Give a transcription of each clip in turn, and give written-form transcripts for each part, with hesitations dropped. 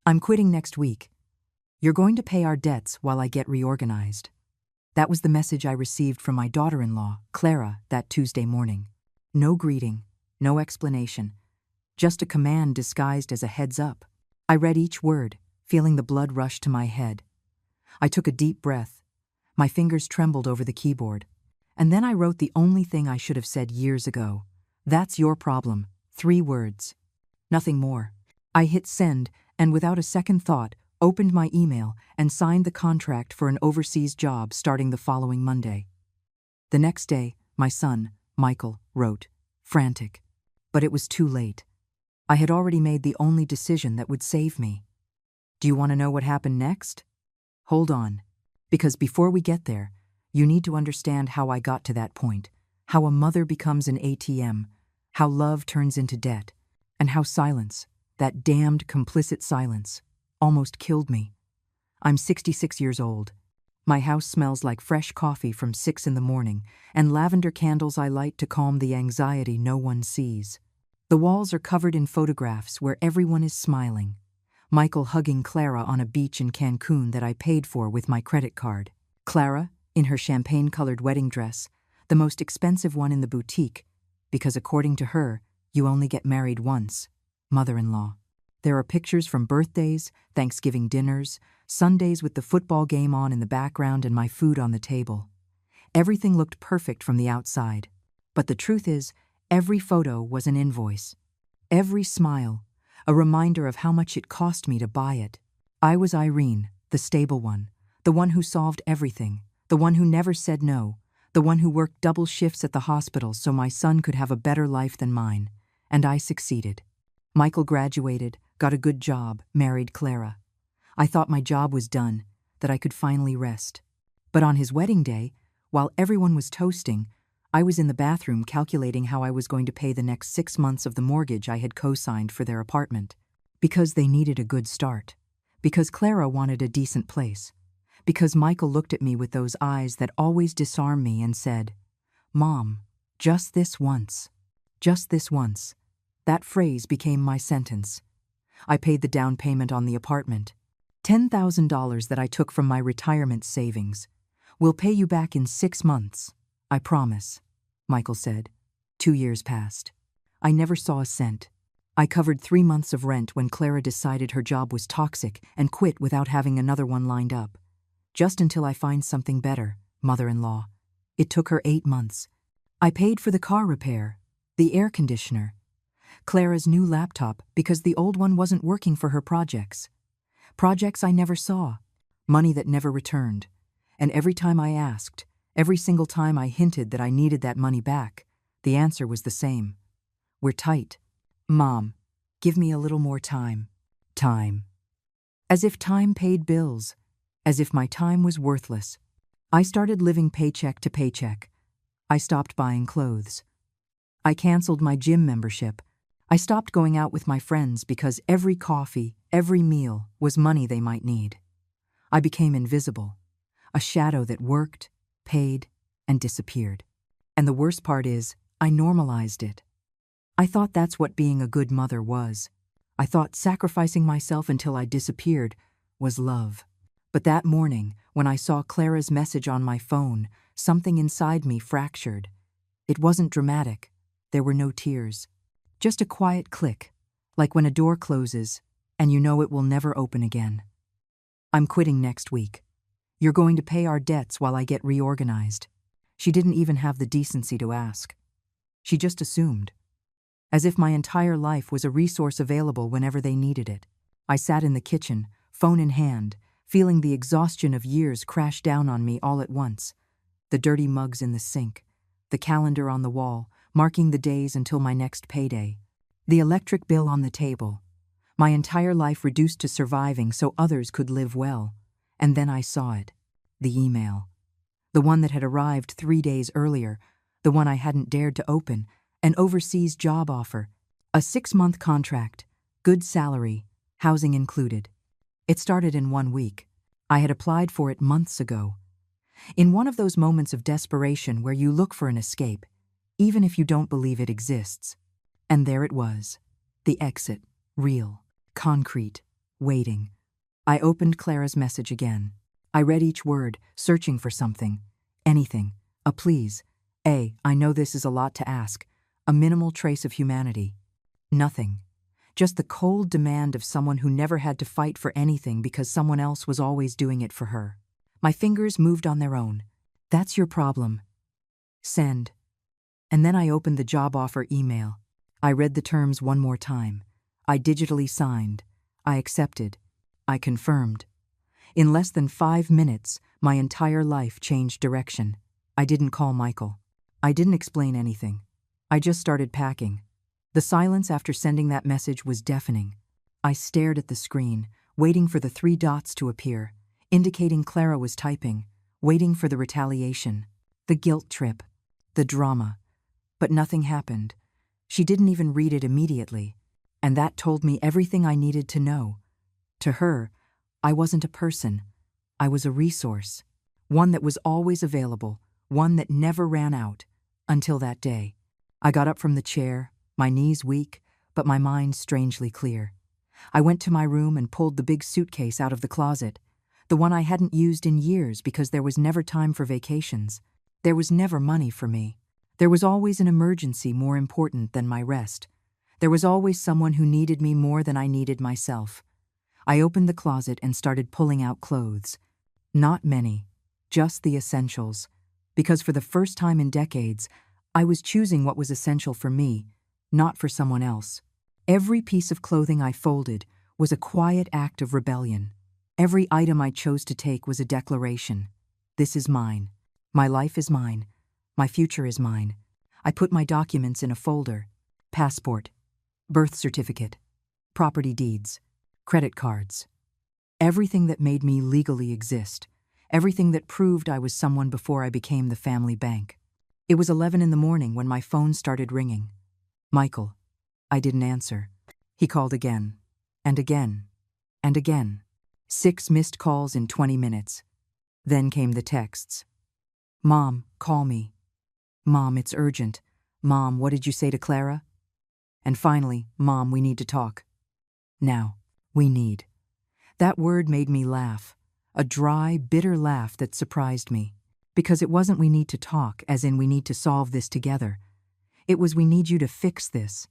I'm quitting next week. You're going to pay our debts while I get reorganized. That was the message I received from my daughter-in-law, Clara, that Tuesday morning. No greeting, no explanation, just a command disguised as a heads up. I read each word, feeling the blood rush to my head. I took a deep breath. My fingers trembled over the keyboard. And then I wrote the only thing I should have said years ago. That's your problem. 3 words. Nothing more. I hit send and without a second thought, opened my email and signed the contract for an overseas job starting the following Monday. The next day, my son, Michael, wrote, frantic. But it was too late. I had already made the only decision that would save me. Do you want to know what happened next? Hold on. Because before we get there, you need to understand how I got to that point, how a mother becomes an ATM, how love turns into debt, and how silence, that damned complicit silence, almost killed me. I'm 66 years old. My house smells like fresh coffee from 6 in the morning and lavender candles I light to calm the anxiety no one sees. The walls are covered in photographs where everyone is smiling. Michael hugging Clara on a beach in Cancun that I paid for with my credit card. Clara, in her champagne-colored wedding dress, the most expensive one in the boutique, because according to her, you only get married once. Mother-in-law. There are pictures from birthdays, Thanksgiving dinners, Sundays with the football game on in the background and my food on the table. Everything looked perfect from the outside. But the truth is, every photo was an invoice. Every smile, a reminder of how much it cost me to buy it. I was Irene, the stable one, the one who solved everything, the one who never said no, the one who worked double shifts at the hospital so my son could have a better life than mine. And I succeeded. Michael graduated, got a good job, married Clara. I thought my job was done, that I could finally rest. But on his wedding day, while everyone was toasting, I was in the bathroom calculating how I was going to pay the next 6 months of the mortgage I had co-signed for their apartment. Because they needed a good start. Because Clara wanted a decent place. Because Michael looked at me with those eyes that always disarm me and said, "Mom, just this once. Just this once." That phrase became my sentence. I paid the down payment on the apartment. $10,000 that I took from my retirement savings. We'll pay you back in 6 months. I promise, Michael said. 2 years passed. I never saw a cent. I covered 3 months of rent when Clara decided her job was toxic and quit without having another one lined up. Just until I find something better, mother-in-law. It took her 8 months. I paid for the car repair, the air conditioner, Clara's new laptop because the old one wasn't working for her projects. Projects I never saw, money that never returned. And every time I asked, every single time I hinted that I needed that money back, the answer was the same. We're tight. Mom, give me a little more time. Time. As if time paid bills. As if my time was worthless. I started living paycheck to paycheck. I stopped buying clothes. I canceled my gym membership. I stopped going out with my friends because every coffee, every meal was money they might need. I became invisible, a shadow that worked, paid, and disappeared. And the worst part is, I normalized it. I thought that's what being a good mother was. I thought sacrificing myself until I disappeared was love. But that morning, when I saw Clara's message on my phone, something inside me fractured. It wasn't dramatic. There were no tears. Just a quiet click, like when a door closes and you know it will never open again. I'm quitting next week. You're going to pay our debts while I get reorganized. She didn't even have the decency to ask. She just assumed. As if my entire life was a resource available whenever they needed it. I sat in the kitchen, phone in hand, feeling the exhaustion of years crash down on me all at once. The dirty mugs in the sink, the calendar on the wall, marking the days until my next payday, the electric bill on the table, my entire life reduced to surviving so others could live well. And then I saw it, the email. The one that had arrived 3 days earlier, the one I hadn't dared to open, an overseas job offer, a 6-month contract, good salary, housing included. It started in 1 week. I had applied for it months ago. In one of those moments of desperation where you look for an escape, even if you don't believe it exists. And there it was, the exit, real, concrete, waiting. I opened Clara's message again. I read each word, searching for something. Anything. A please. I know this is a lot to ask. A minimal trace of humanity. Nothing. Just the cold demand of someone who never had to fight for anything because someone else was always doing it for her. My fingers moved on their own. That's your problem. Send. And then I opened the job offer email. I read the terms one more time. I digitally signed. I accepted. I confirmed. In less than 5 minutes, my entire life changed direction. I didn't call Michael. I didn't explain anything. I just started packing. The silence after sending that message was deafening. I stared at the screen, waiting for the 3 dots to appear, indicating Clara was typing, waiting for the retaliation, the guilt trip, the drama. But nothing happened. She didn't even read it immediately, and that told me everything I needed to know. To her, I wasn't a person. I was a resource, one that was always available, one that never ran out, until that day. I got up from the chair, my knees weak, but my mind strangely clear. I went to my room and pulled the big suitcase out of the closet, the one I hadn't used in years because there was never time for vacations. There was never money for me. There was always an emergency more important than my rest. There was always someone who needed me more than I needed myself. I opened the closet and started pulling out clothes. Not many, just the essentials. Because for the first time in decades, I was choosing what was essential for me, not for someone else. Every piece of clothing I folded was a quiet act of rebellion. Every item I chose to take was a declaration. This is mine. My life is mine. My future is mine. I put my documents in a folder. Passport, birth certificate, property deeds, credit cards. Everything that made me legally exist. Everything that proved I was someone before I became the family bank. It was 11 in the morning when my phone started ringing. Michael. I didn't answer. He called again, and again, and again. 6 missed calls in 20 minutes. Then came the texts. Mom, call me. Mom, it's urgent. Mom, what did you say to Clara? And finally, Mom, we need to talk. Now, we need. That word made me laugh. A dry, bitter laugh that surprised me. Because it wasn't we need to talk, as in we need to solve this together. It was we need you to fix this.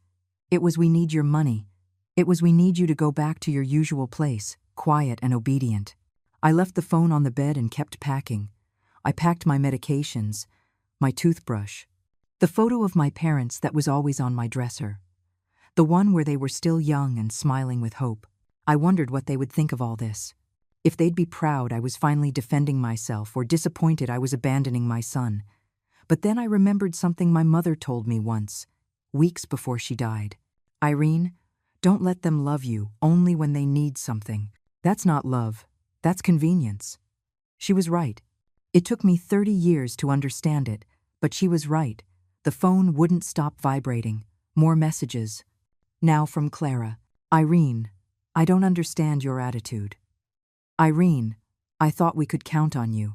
It was we need your money. It was we need you to go back to your usual place, quiet and obedient. I left the phone on the bed and kept packing. I packed my medications, my toothbrush, the photo of my parents that was always on my dresser, the one where they were still young and smiling with hope. I wondered what they would think of all this. If they'd be proud I was finally defending myself or disappointed I was abandoning my son. But then I remembered something my mother told me once, weeks before she died. Irene, don't let them love you only when they need something. That's not love. That's convenience. She was right. It took me 30 years to understand it, but she was right. The phone wouldn't stop vibrating. More messages. Now from Clara. Irene, I don't understand your attitude. Irene, I thought we could count on you.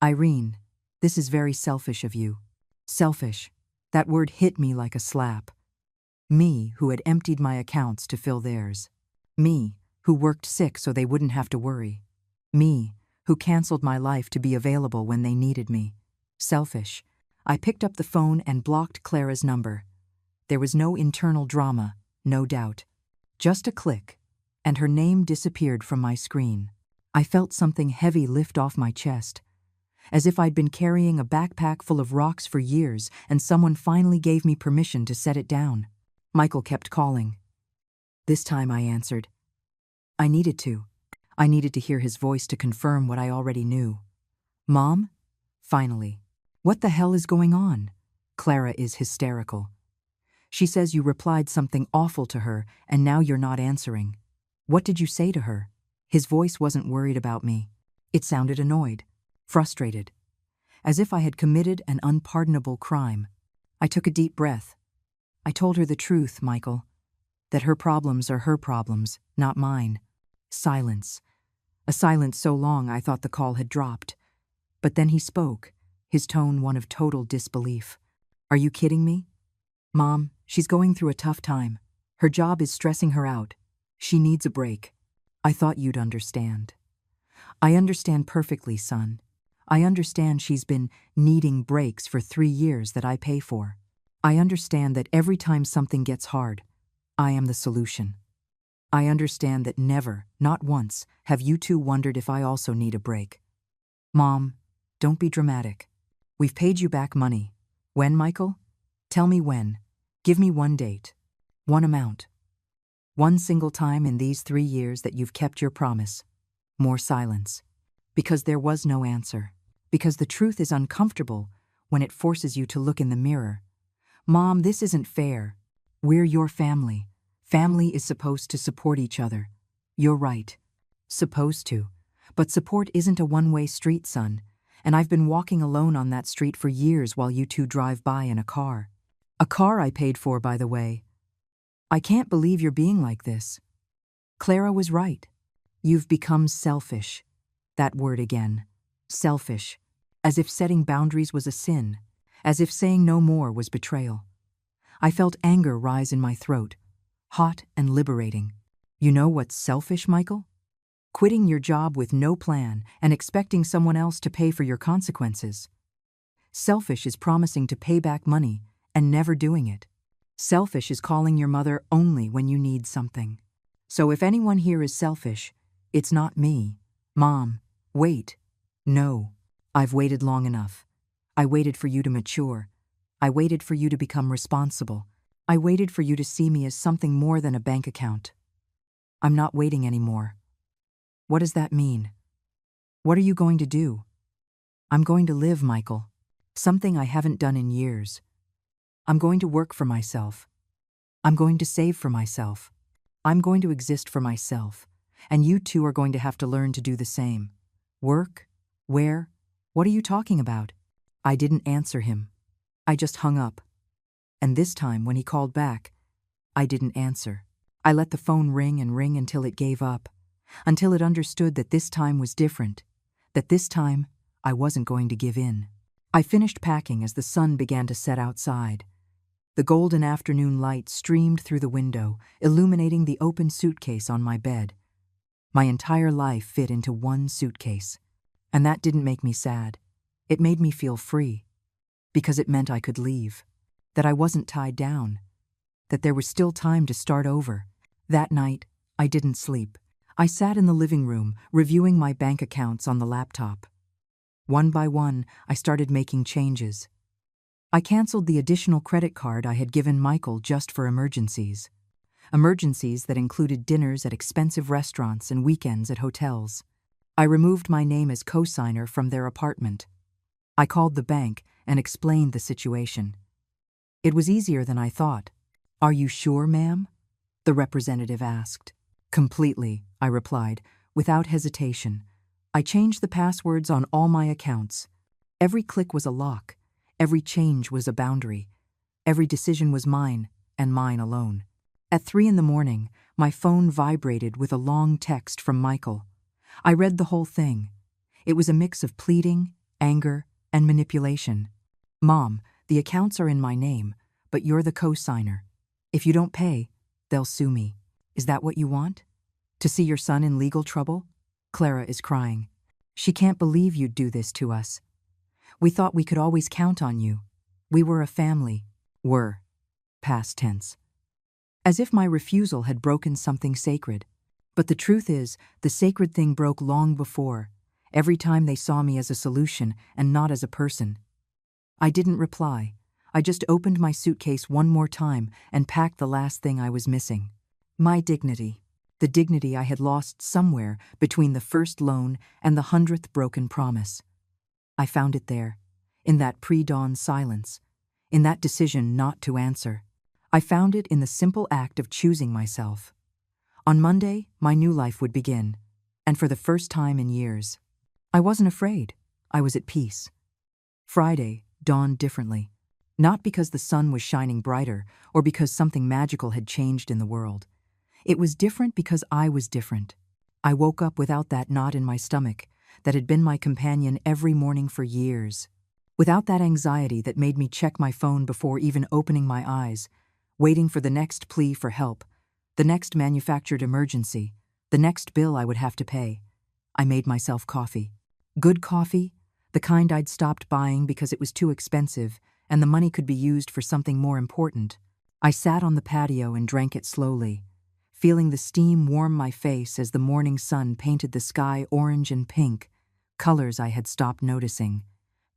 Irene, this is very selfish of you. Selfish. That word hit me like a slap. Me, who had emptied my accounts to fill theirs. Me, who worked sick so they wouldn't have to worry. Me, who canceled my life to be available when they needed me. Selfish. I picked up the phone and blocked Clara's number. There was no internal drama, no doubt. Just a click, and her name disappeared from my screen. I felt something heavy lift off my chest, as if I'd been carrying a backpack full of rocks for years and someone finally gave me permission to set it down. Michael kept calling. This time I answered. I needed to. I needed to hear his voice to confirm what I already knew. Mom? Finally. What the hell is going on? Clara is hysterical. She says you replied something awful to her and now you're not answering. What did you say to her? His voice wasn't worried about me. It sounded annoyed, frustrated, as if I had committed an unpardonable crime. I took a deep breath. I told her the truth, Michael, that her problems are her problems, not mine. Silence. A silence so long I thought the call had dropped. But then he spoke, his tone one of total disbelief. Are you kidding me? Mom, she's going through a tough time. Her job is stressing her out. She needs a break. I thought you'd understand. I understand perfectly, son. I understand she's been needing breaks for 3 years that I pay for. I understand that every time something gets hard, I am the solution. I understand that never, not once, have you two wondered if I also need a break. Mom, don't be dramatic. We've paid you back money. When, Michael? Tell me when. Give me one date. One amount. One single time in these 3 years that you've kept your promise. More silence. Because there was no answer. Because the truth is uncomfortable when it forces you to look in the mirror. Mom, this isn't fair. We're your family. Family is supposed to support each other. You're right. Supposed to. But support isn't a one-way street, son. And I've been walking alone on that street for years while you two drive by in a car. A car I paid for, by the way. I can't believe you're being like this. Clara was right. You've become selfish. That word again. Selfish. As if setting boundaries was a sin. As if saying no more was betrayal. I felt anger rise in my throat. Hot and liberating. You know what's selfish, Michael? Quitting your job with no plan and expecting someone else to pay for your consequences. Selfish is promising to pay back money and never doing it. Selfish is calling your mother only when you need something. So if anyone here is selfish, it's not me. Mom, wait. No, I've waited long enough. I waited for you to mature. I waited for you to become responsible. I waited for you to see me as something more than a bank account. I'm not waiting anymore. What does that mean? What are you going to do? I'm going to live, Michael. Something I haven't done in years. I'm going to work for myself. I'm going to save for myself. I'm going to exist for myself. And you two are going to have to learn to do the same. Work? Where? What are you talking about? I didn't answer him. I just hung up. And this time, when he called back, I didn't answer. I let the phone ring and ring until it gave up. Until it understood that this time was different. That this time, I wasn't going to give in. I finished packing as the sun began to set outside. The golden afternoon light streamed through the window, illuminating the open suitcase on my bed. My entire life fit into one suitcase. And that didn't make me sad. It made me feel free. Because it meant I could leave. That I wasn't tied down. That there was still time to start over. That night, I didn't sleep. I sat in the living room, reviewing my bank accounts on the laptop. One by one, I started making changes. I canceled the additional credit card I had given Michael just for emergencies. Emergencies that included dinners at expensive restaurants and weekends at hotels. I removed my name as co-signer from their apartment. I called the bank and explained the situation. It was easier than I thought. "Are you sure, ma'am?" the representative asked. "Completely," I replied, without hesitation. I changed the passwords on all my accounts. Every click was a lock. Every change was a boundary. Every decision was mine, and mine alone. At 3 a.m, my phone vibrated with a long text from Michael. I read the whole thing. It was a mix of pleading, anger, and manipulation. "Mom, the accounts are in my name, but you're the co-signer. If you don't pay, they'll sue me. Is that what you want? To see your son in legal trouble? Clara is crying. She can't believe you'd do this to us. We thought we could always count on you. We were a family." Were. Past tense. As if my refusal had broken something sacred. But the truth is, the sacred thing broke long before, every time they saw me as a solution and not as a person. I didn't reply. I just opened my suitcase one more time and packed the last thing I was missing. My dignity. The dignity I had lost somewhere between the first loan and the 100th broken promise. I found it there, in that pre-dawn silence, in that decision not to answer. I found it in the simple act of choosing myself. On Monday, my new life would begin, and for the first time in years. I wasn't afraid. I was at peace. Friday dawned differently, not because the sun was shining brighter or because something magical had changed in the world. It was different because I was different. I woke up without that knot in my stomach that had been my companion every morning for years. Without that anxiety that made me check my phone before even opening my eyes, waiting for the next plea for help, the next manufactured emergency, The next bill I would have to pay. I made myself coffee. Good coffee, the kind I'd stopped buying because it was too expensive and the money could be used for something more important. I sat on the patio and drank it slowly, feeling the steam warm my face as the morning sun painted the sky orange and pink, colors I had stopped noticing,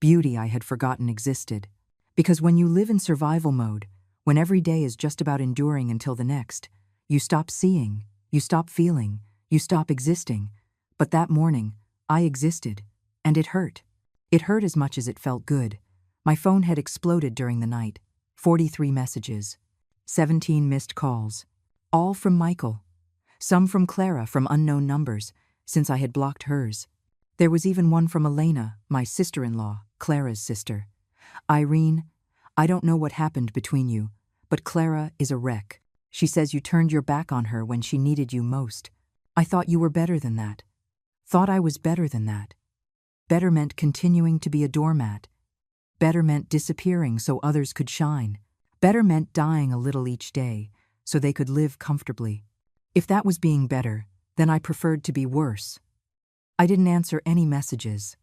beauty I had forgotten existed. Because when you live in survival mode, when every day is just about enduring until the next, you stop seeing, you stop feeling, you stop existing. But that morning, I existed, and it hurt. It hurt as much as it felt good. My phone had exploded during the night. 43 messages, 17 missed calls, all from Michael. Some from Clara from unknown numbers, since I had blocked hers. There was even one from Elena, my sister-in-law, Clara's sister. Irene, I don't know what happened between you, but Clara is a wreck. She says you turned your back on her when she needed you most. I thought you were better than that. Thought I was better than that. Better meant continuing to be a doormat. Better meant disappearing so others could shine. Better meant dying a little each day so they could live comfortably. If that was being better, then I preferred to be worse. I didn't answer any messages.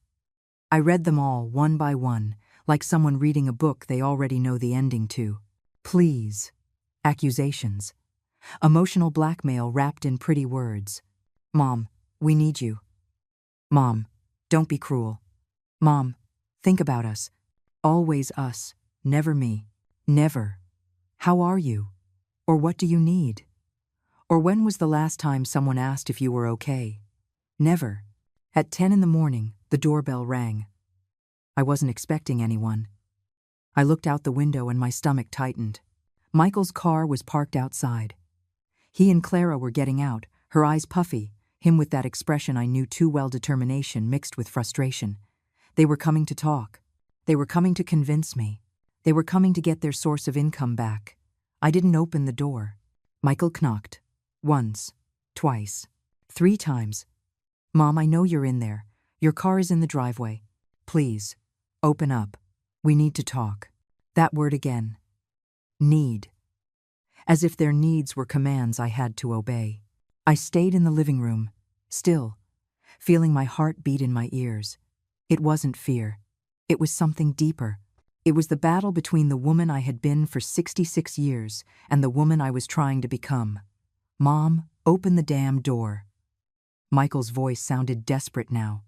I read them all one by one, like someone reading a book they already know the ending to. Pleas, accusations, emotional blackmail wrapped in pretty words. Mom, we need you. Mom, don't be cruel. Mom, think about us. Always us, never me. Never. How are you? Or what do you need? Or when was the last time someone asked if you were okay? Never. At 10 in the morning, the doorbell rang. I wasn't expecting anyone. I looked out the window and my stomach tightened. Michael's car was parked outside. He and Clara were getting out, her eyes puffy, him with that expression I knew too well, determination mixed with frustration. They were coming to talk. They were coming to convince me. They were coming to get their source of income back. I didn't open the door. Michael knocked. Once. Twice. 3 times. Mom, I know you're in there. Your car is in the driveway. Please. Open up. We need to talk. That word again. Need. As if their needs were commands I had to obey. I stayed in the living room, still, feeling my heart beat in my ears. It wasn't fear. It was something deeper. It was the battle between the woman I had been for 66 years and the woman I was trying to become. Mom, open the damn door. Michael's voice sounded desperate now,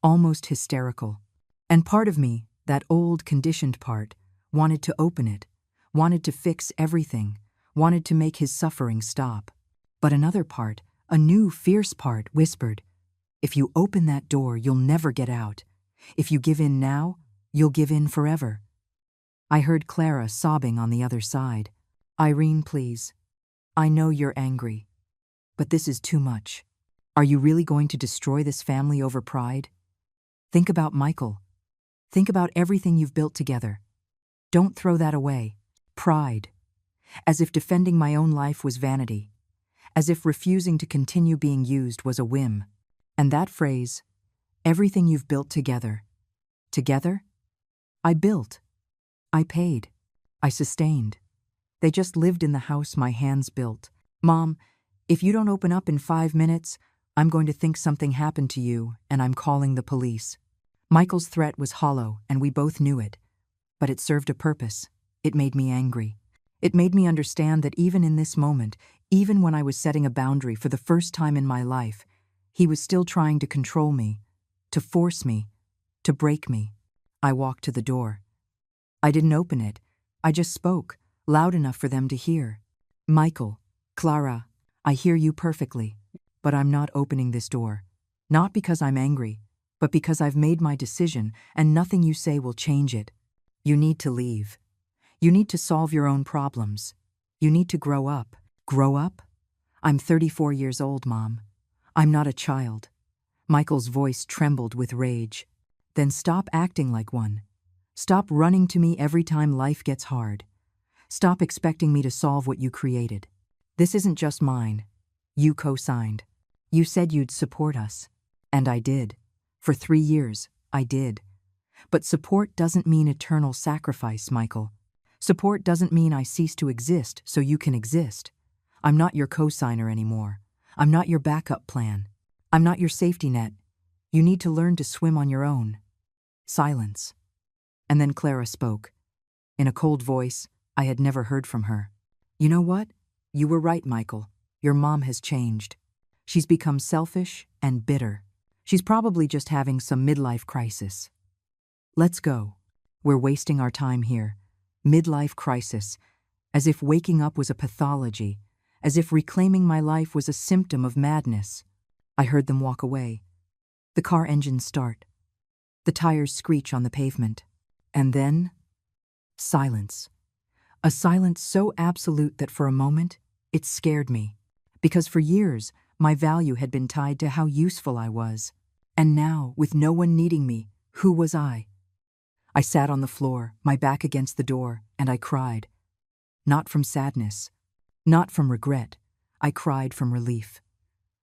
almost hysterical. And part of me, that old conditioned part, wanted to open it, wanted to fix everything, wanted to make his suffering stop. But another part, a new fierce part, whispered, if you open that door, you'll never get out. If you give in now, you'll give in forever. I heard Clara sobbing on the other side. Irene, please. I know you're angry, but this is too much. Are you really going to destroy this family over pride? Think about Michael. Think about everything you've built together. Don't throw that away. Pride. As if defending my own life was vanity. As if refusing to continue being used was a whim. And that phrase, everything you've built together. Together? I built. I paid. I sustained. They just lived in the house my hands built. Mom, if you don't open up in 5 minutes, I'm going to think something happened to you, and I'm calling the police. Michael's threat was hollow, and we both knew it. But it served a purpose. It made me angry. It made me understand that even in this moment, even when I was setting a boundary for the first time in my life, he was still trying to control me, to force me, to break me. I walked to the door. I didn't open it. I just spoke, loud enough for them to hear. Michael, Clara, I hear you perfectly, but I'm not opening this door. Not because I'm angry, but because I've made my decision and nothing you say will change it. You need to leave. You need to solve your own problems. You need to grow up. Grow up? I'm 34 years old, Mom. I'm not a child. Michael's voice trembled with rage. Then stop acting like one. Stop running to me every time life gets hard. Stop expecting me to solve what you created. This isn't just mine. You co-signed. You said you'd support us. And I did. For 3 years, I did. But support doesn't mean eternal sacrifice, Michael. Support doesn't mean I cease to exist so you can exist. I'm not your co-signer anymore. I'm not your backup plan. I'm not your safety net. You need to learn to swim on your own. Silence. And then Clara spoke. In a cold voice I had never heard from her. You know what? You were right, Michael. Your mom has changed. She's become selfish and bitter. She's probably just having some midlife crisis. Let's go. We're wasting our time here. Midlife crisis. As if waking up was a pathology. As if reclaiming my life was a symptom of madness. I heard them walk away. The car engines start. The tires screech on the pavement. And then, silence. A silence so absolute that for a moment, it scared me. Because for years, my value had been tied to how useful I was. And now, with no one needing me, who was I? I sat on the floor, my back against the door, and I cried. Not from sadness. Not from regret. I cried from relief.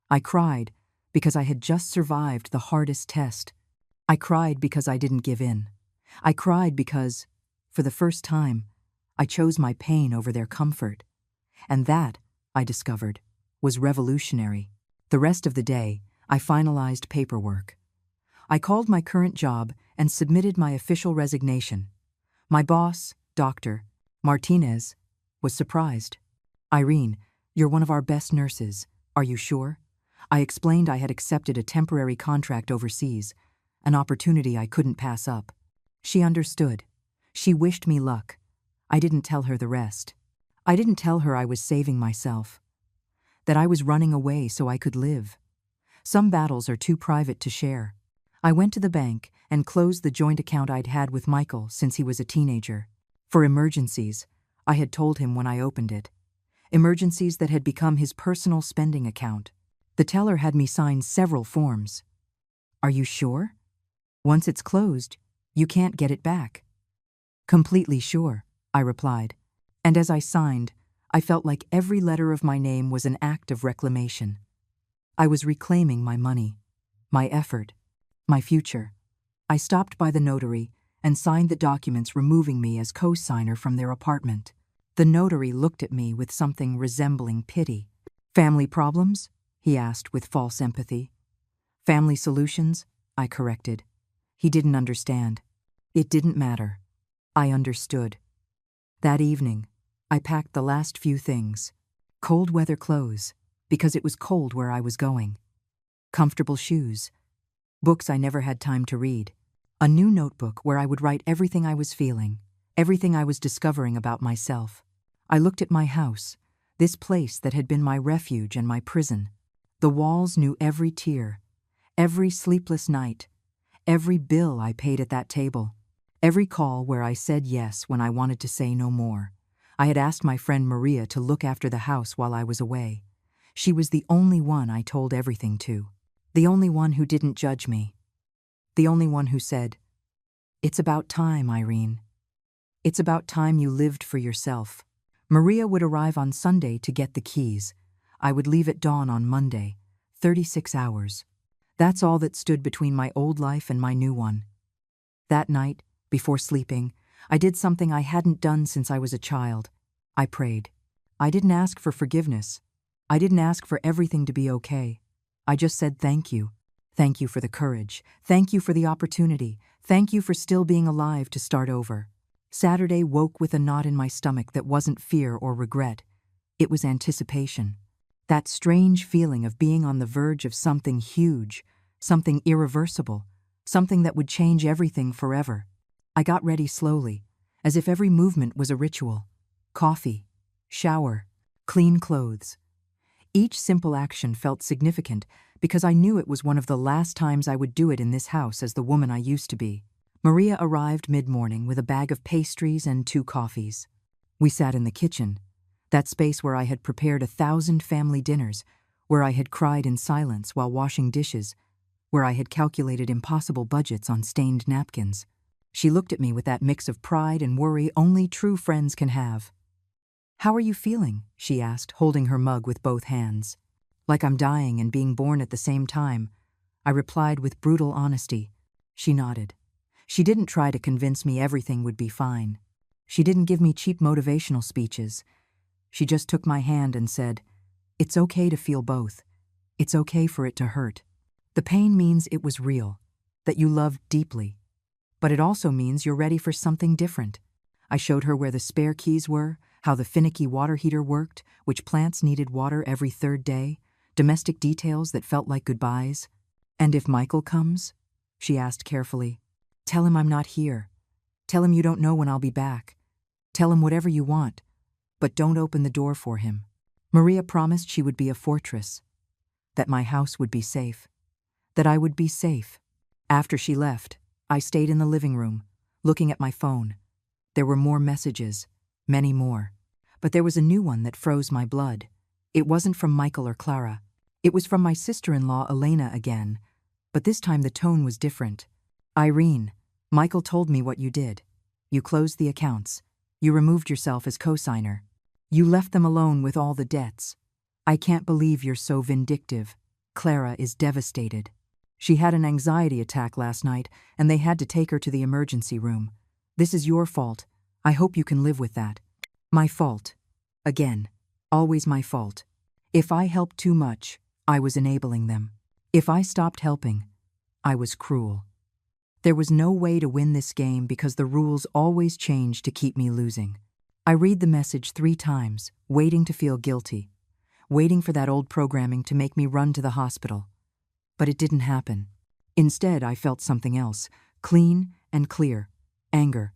I cried because I had just survived the hardest test. I cried because I didn't give in. I cried because, for the first time, I chose my pain over their comfort. And that, I discovered, was revolutionary. The rest of the day, I finalized paperwork. I called my current job and submitted my official resignation. My boss, Dr. Martinez, was surprised. Irene, you're one of our best nurses. Are you sure? I explained I had accepted a temporary contract overseas, an opportunity I couldn't pass up. She understood. She wished me luck. I didn't tell her the rest. I didn't tell her I was saving myself. That I was running away so I could live. Some battles are too private to share. I went to the bank and closed the joint account I'd had with Michael since he was a teenager. For emergencies, I had told him when I opened it. Emergencies that had become his personal spending account. The teller had me sign several forms. Are you sure? Once it's closed, you can't get it back. Completely sure, I replied. And as I signed, I felt like every letter of my name was an act of reclamation. I was reclaiming my money, my effort, my future. I stopped by the notary and signed the documents removing me as co-signer from their apartment. The notary looked at me with something resembling pity. Family problems? He asked with false empathy. Family solutions? I corrected. He didn't understand. It didn't matter. I understood. That evening, I packed the last few things. Cold weather clothes, because it was cold where I was going. Comfortable shoes. Books I never had time to read. A new notebook where I would write everything I was feeling, everything I was discovering about myself. I looked at my house, this place that had been my refuge and my prison. The walls knew every tear, every sleepless night, every bill I paid at that table, every call where I said yes when I wanted to say no more. I had asked my friend Maria to look after the house while I was away. She was the only one I told everything to, the only one who didn't judge me, the only one who said, "It's about time, Irene. It's about time you lived for yourself." Maria would arrive on Sunday to get the keys. I would leave at dawn on Monday, 36 hours. That's all that stood between my old life and my new one. That night, before sleeping, I did something I hadn't done since I was a child. I prayed. I didn't ask for forgiveness. I didn't ask for everything to be okay. I just said thank you. Thank you for the courage. Thank you for the opportunity. Thank you for still being alive to start over. Saturday woke with a knot in my stomach that wasn't fear or regret. It was anticipation. That strange feeling of being on the verge of something huge, something irreversible, something that would change everything forever. I got ready slowly, as if every movement was a ritual. Coffee, shower, clean clothes. Each simple action felt significant because I knew it was one of the last times I would do it in this house as the woman I used to be. Maria arrived mid-morning with a bag of pastries and 2 coffees. We sat in the kitchen, that space where I had prepared 1,000 family dinners, where I had cried in silence while washing dishes, where I had calculated impossible budgets on stained napkins. She looked at me with that mix of pride and worry only true friends can have. "How are you feeling?" she asked, holding her mug with both hands. "Like I'm dying and being born at the same time," I replied with brutal honesty. She nodded. She didn't try to convince me everything would be fine. She didn't give me cheap motivational speeches. She just took my hand and said, "It's okay to feel both. It's okay for it to hurt. The pain means it was real, that you loved deeply. But it also means you're ready for something different. I showed her where the spare keys were, how the finicky water heater worked, which plants needed water every third day, domestic details that felt like goodbyes. "And if Michael comes?" she asked carefully. "Tell him I'm not here. Tell him you don't know when I'll be back. Tell him whatever you want, but don't open the door for him." Maria promised she would be a fortress, that my house would be safe, that I would be safe. After she left, I stayed in the living room, looking at my phone. There were more messages, many more. But there was a new one that froze my blood. It wasn't from Michael or Clara. It was from my sister-in-law Elena again, but this time the tone was different. "Irene, Michael told me what you did. You closed the accounts. You removed yourself as co-signer. You left them alone with all the debts. I can't believe you're so vindictive. Clara is devastated. She had an anxiety attack last night, and they had to take her to the emergency room. This is your fault. I hope you can live with that." My fault. Again. Always my fault. If I helped too much, I was enabling them. If I stopped helping, I was cruel. There was no way to win this game because the rules always changed to keep me losing. I read the message 3 times, waiting to feel guilty, waiting for that old programming to make me run to the hospital. But it didn't happen. Instead, I felt something else, clean and clear. Anger.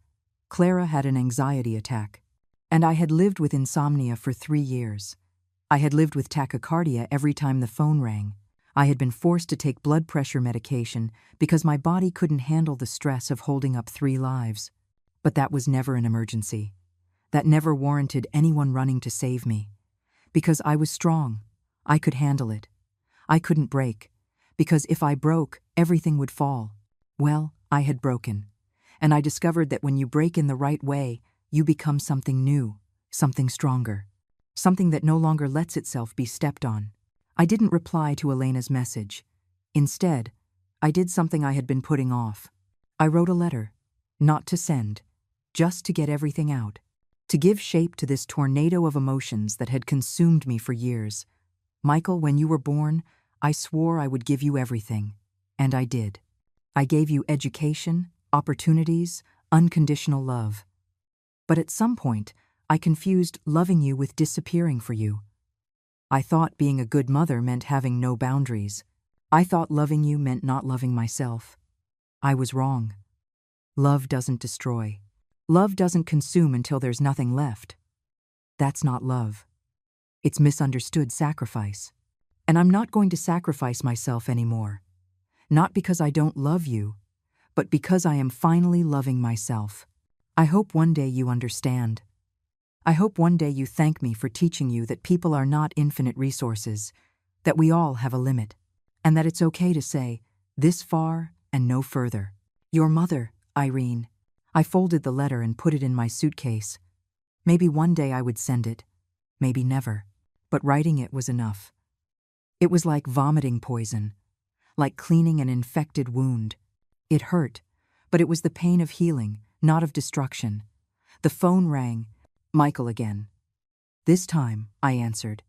Clara had an anxiety attack. And I had lived with insomnia for 3 years. I had lived with tachycardia every time the phone rang. I had been forced to take blood pressure medication because my body couldn't handle the stress of holding up 3 lives. But that was never an emergency. That never warranted anyone running to save me. Because I was strong. I could handle it. I couldn't break. Because if I broke, everything would fall. Well, I had broken. And I discovered that when you break in the right way, you become something new, something stronger. Something that no longer lets itself be stepped on. I didn't reply to Elena's message. Instead, I did something I had been putting off. I wrote a letter, not to send, just to get everything out. To give shape to this tornado of emotions that had consumed me for years. "Michael, when you were born, I swore I would give you everything. And I did. I gave you education, opportunities, unconditional love. But at some point, I confused loving you with disappearing for you. I thought being a good mother meant having no boundaries. I thought loving you meant not loving myself. I was wrong. Love doesn't destroy. Love doesn't consume until there's nothing left. That's not love. It's misunderstood sacrifice. And I'm not going to sacrifice myself anymore. Not because I don't love you, but because I am finally loving myself. I hope one day you understand. I hope one day you thank me for teaching you that people are not infinite resources, that we all have a limit, and that it's okay to say, this far and no further. Your mother, Irene. I folded the letter and put it in my suitcase. Maybe one day I would send it, maybe never, but writing it was enough. It was like vomiting poison, like cleaning an infected wound. It hurt, but it was the pain of healing, not of destruction. The phone rang. Michael again. This time, I answered.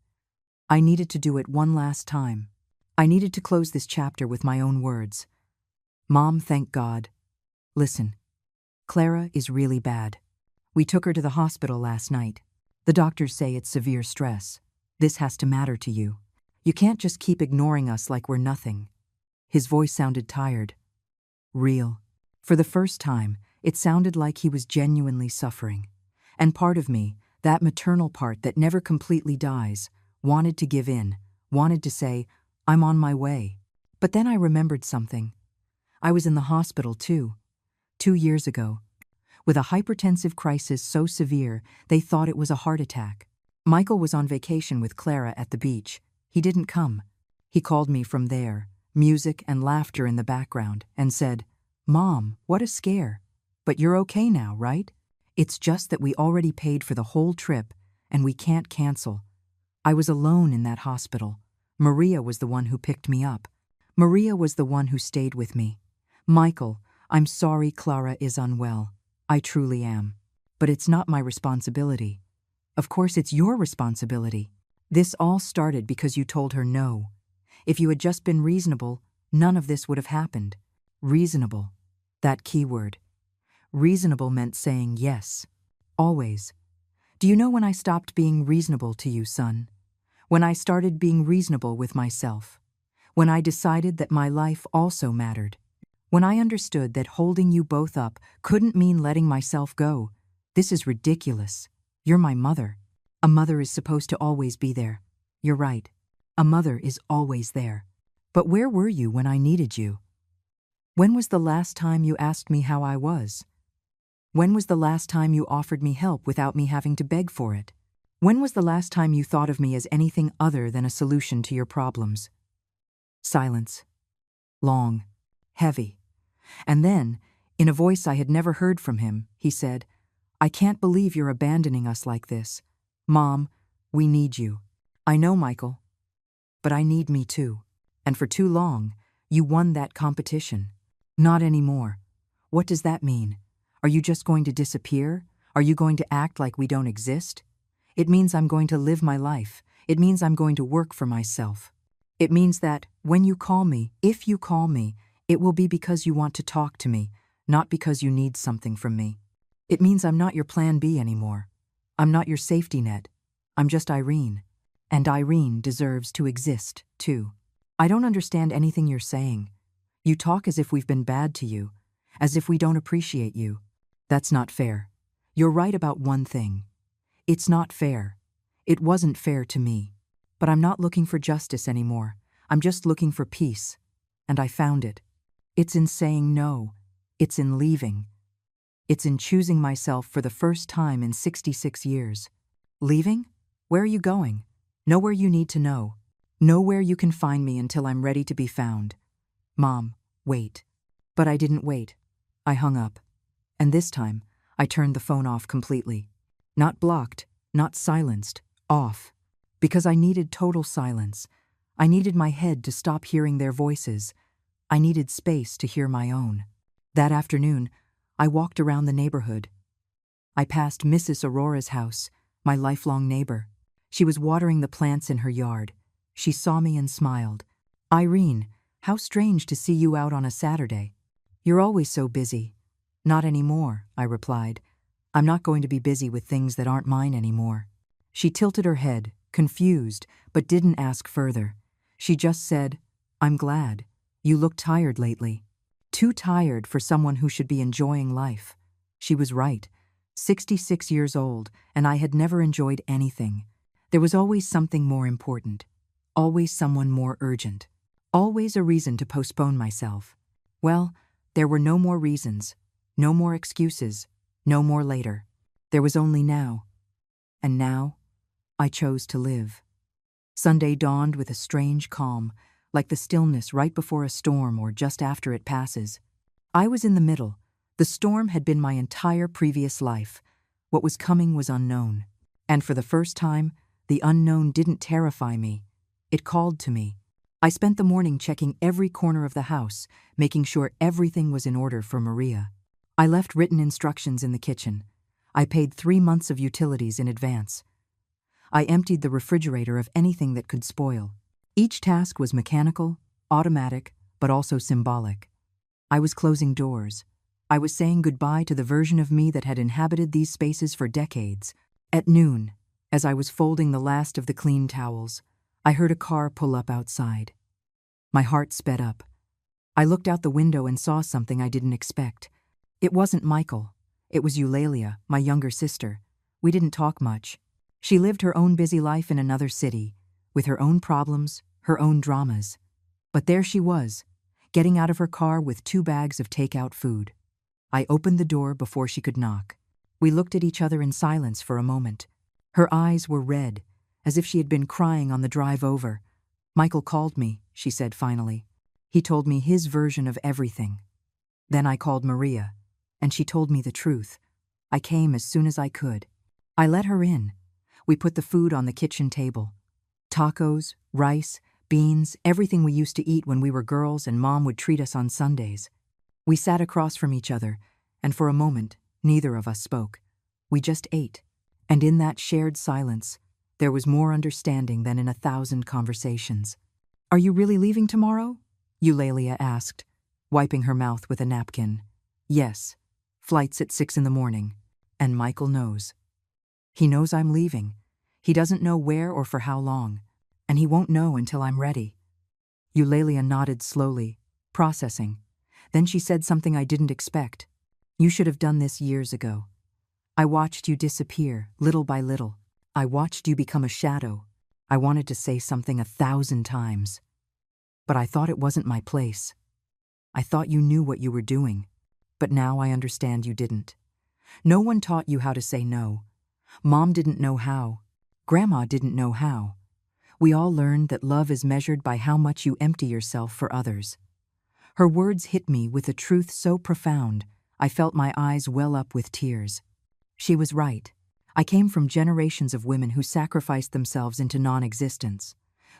I needed to do it one last time. I needed to close this chapter with my own words. Mom, thank God. Listen, Clara is really bad. We took her to the hospital last night. The doctors say it's severe stress. This has to matter to you. You can't just keep ignoring us like we're nothing. His voice sounded tired. Real. For the first time, it sounded like he was genuinely suffering. And part of me, that maternal part that never completely dies, wanted to give in, wanted to say, I'm on my way. But then I remembered something. I was in the hospital too, 2 years ago, with a hypertensive crisis so severe they thought it was a heart attack. Michael was on vacation with Clara at the beach. He didn't come. He called me from there, music and laughter in the background, and said, Mom, what a scare. But you're okay now, right? It's just that we already paid for the whole trip, and we can't cancel. I was alone in that hospital. Maria was the one who picked me up. Maria was the one who stayed with me. Michael, I'm sorry Clara is unwell. I truly am. But it's not my responsibility. Of course, it's your responsibility. This all started because you told her no. If you had just been reasonable, none of this would have happened. Reasonable. That key word. Reasonable meant saying yes. Always. Do you know when I stopped being reasonable to you, son? When I started being reasonable with myself. When I decided that my life also mattered. When I understood that holding you both up couldn't mean letting myself go. This is ridiculous. You're my mother. A mother is supposed to always be there. You're right. A mother is always there. But where were you when I needed you? When was the last time you asked me how I was? When was the last time you offered me help without me having to beg for it? When was the last time you thought of me as anything other than a solution to your problems? Silence. Long. Heavy. And then, in a voice I had never heard from him, he said, "I can't believe you're abandoning us like this. Mom, we need you. I know, Michael. But I need me too. And for too long, you won that competition. Not anymore. What does that mean? Are you just going to disappear? Are you going to act like we don't exist? It means I'm going to live my life. It means I'm going to work for myself. It means that, when you call me, if you call me, it will be because you want to talk to me, not because you need something from me. It means I'm not your plan B anymore. I'm not your safety net. I'm just Irene. And Irene deserves to exist, too. I don't understand anything you're saying. You talk as if we've been bad to you, as if we don't appreciate you. That's not fair. You're right about one thing. It's not fair. It wasn't fair to me. But I'm not looking for justice anymore. I'm just looking for peace. And I found it. It's in saying no. It's in leaving. It's in choosing myself for the first time in 66 years. Leaving? Where are you going? Nowhere you need to know. Nowhere you can find me until I'm ready to be found. Mom, wait. But I didn't wait. I hung up. And this time, I turned the phone off completely. Not blocked, not silenced, off. Because I needed total silence. I needed my head to stop hearing their voices. I needed space to hear my own. That afternoon, I walked around the neighborhood. I passed Mrs. Aurora's house, my lifelong neighbor. She was watering the plants in her yard. She saw me and smiled. "Irene, how strange to see you out on a Saturday. You're always so busy." "Not anymore," I replied. "I'm not going to be busy with things that aren't mine anymore." She tilted her head, confused, but didn't ask further. She just said, "I'm glad. You look tired lately." Too tired for someone who should be enjoying life. She was right. 66 years old, and I had never enjoyed anything. There was always something more important. Always someone more urgent. Always a reason to postpone myself. Well, there were no more reasons. No more excuses. No more later. There was only now. And now, I chose to live. Sunday dawned with a strange calm, like the stillness right before a storm or just after it passes. I was in the middle. The storm had been my entire previous life. What was coming was unknown. And for the first time, the unknown didn't terrify me. It called to me. I spent the morning checking every corner of the house, making sure everything was in order for Maria. I left written instructions in the kitchen. I paid 3 months of utilities in advance. I emptied the refrigerator of anything that could spoil. Each task was mechanical, automatic, but also symbolic. I was closing doors. I was saying goodbye to the version of me that had inhabited these spaces for decades. At noon, as I was folding the last of the clean towels, I heard a car pull up outside. My heart sped up. I looked out the window and saw something I didn't expect. It wasn't Michael. It was Eulalia, my younger sister. We didn't talk much. She lived her own busy life in another city, with her own problems, her own dramas. But there she was, getting out of her car with 2 bags of takeout food. I opened the door before she could knock. We looked at each other in silence for a moment. Her eyes were red, as if she had been crying on the drive over. "Michael called me," she said finally. "He told me his version of everything." Then I called Maria, and she told me the truth. I came as soon as I could. I let her in. We put the food on the kitchen table. Tacos, rice, beans, everything we used to eat when we were girls and Mom would treat us on Sundays. We sat across from each other, and for a moment, neither of us spoke. We just ate. And in that shared silence, there was more understanding than in 1,000 conversations. Are you really leaving tomorrow? Eulalia asked, wiping her mouth with a napkin. Yes. Flight's at 6 in the morning. And Michael knows. He knows I'm leaving. He doesn't know where or for how long. And he won't know until I'm ready. Eulalia nodded slowly, processing. Then she said something I didn't expect. You should have done this years ago. I watched you disappear, little by little. I watched you become a shadow. I wanted to say something 1,000 times. But I thought it wasn't my place. I thought you knew what you were doing. But now I understand you didn't. No one taught you how to say no. Mom didn't know how. Grandma didn't know how. We all learned that love is measured by how much you empty yourself for others. Her words hit me with a truth so profound, I felt my eyes well up with tears. She was right. I came from generations of women who sacrificed themselves into non-existence.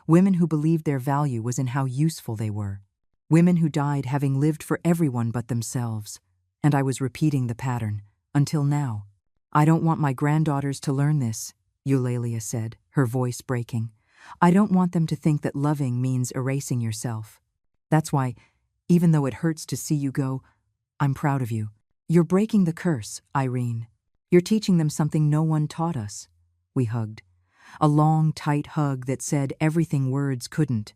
Women who believed their value was in how useful they were. Women who died having lived for everyone but themselves. And I was repeating the pattern, until now. I don't want my granddaughters to learn this, Eulalia said, her voice breaking. I don't want them to think that loving means erasing yourself. That's why, even though it hurts to see you go, I'm proud of you. You're breaking the curse, Irene. You're teaching them something no one taught us. We hugged. A long, tight hug that said everything words couldn't.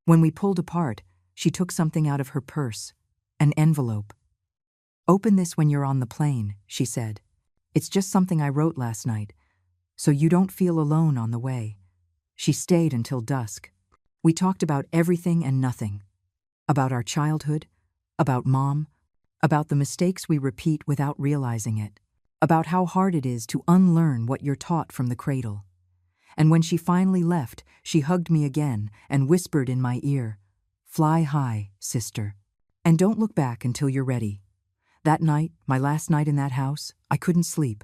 When we pulled apart, she took something out of her purse. An envelope. Open this when you're on the plane, she said. It's just something I wrote last night, so you don't feel alone on the way. She stayed until dusk. We talked about everything and nothing. About our childhood, about Mom, about the mistakes we repeat without realizing it, about how hard it is to unlearn what you're taught from the cradle. And when she finally left, she hugged me again and whispered in my ear, "Fly high, sister. And don't look back until you're ready." That night, my last night in that house, I couldn't sleep.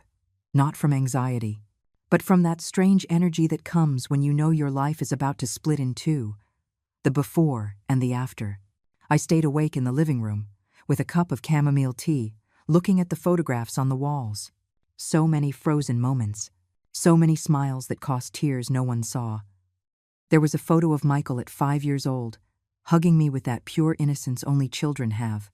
Not from anxiety, but from that strange energy that comes when you know your life is about to split in two. The before and the after. I stayed awake in the living room, with a cup of chamomile tea, looking at the photographs on the walls. So many frozen moments. So many smiles that cost tears no one saw. There was a photo of Michael at 5 years old, hugging me with that pure innocence only children have.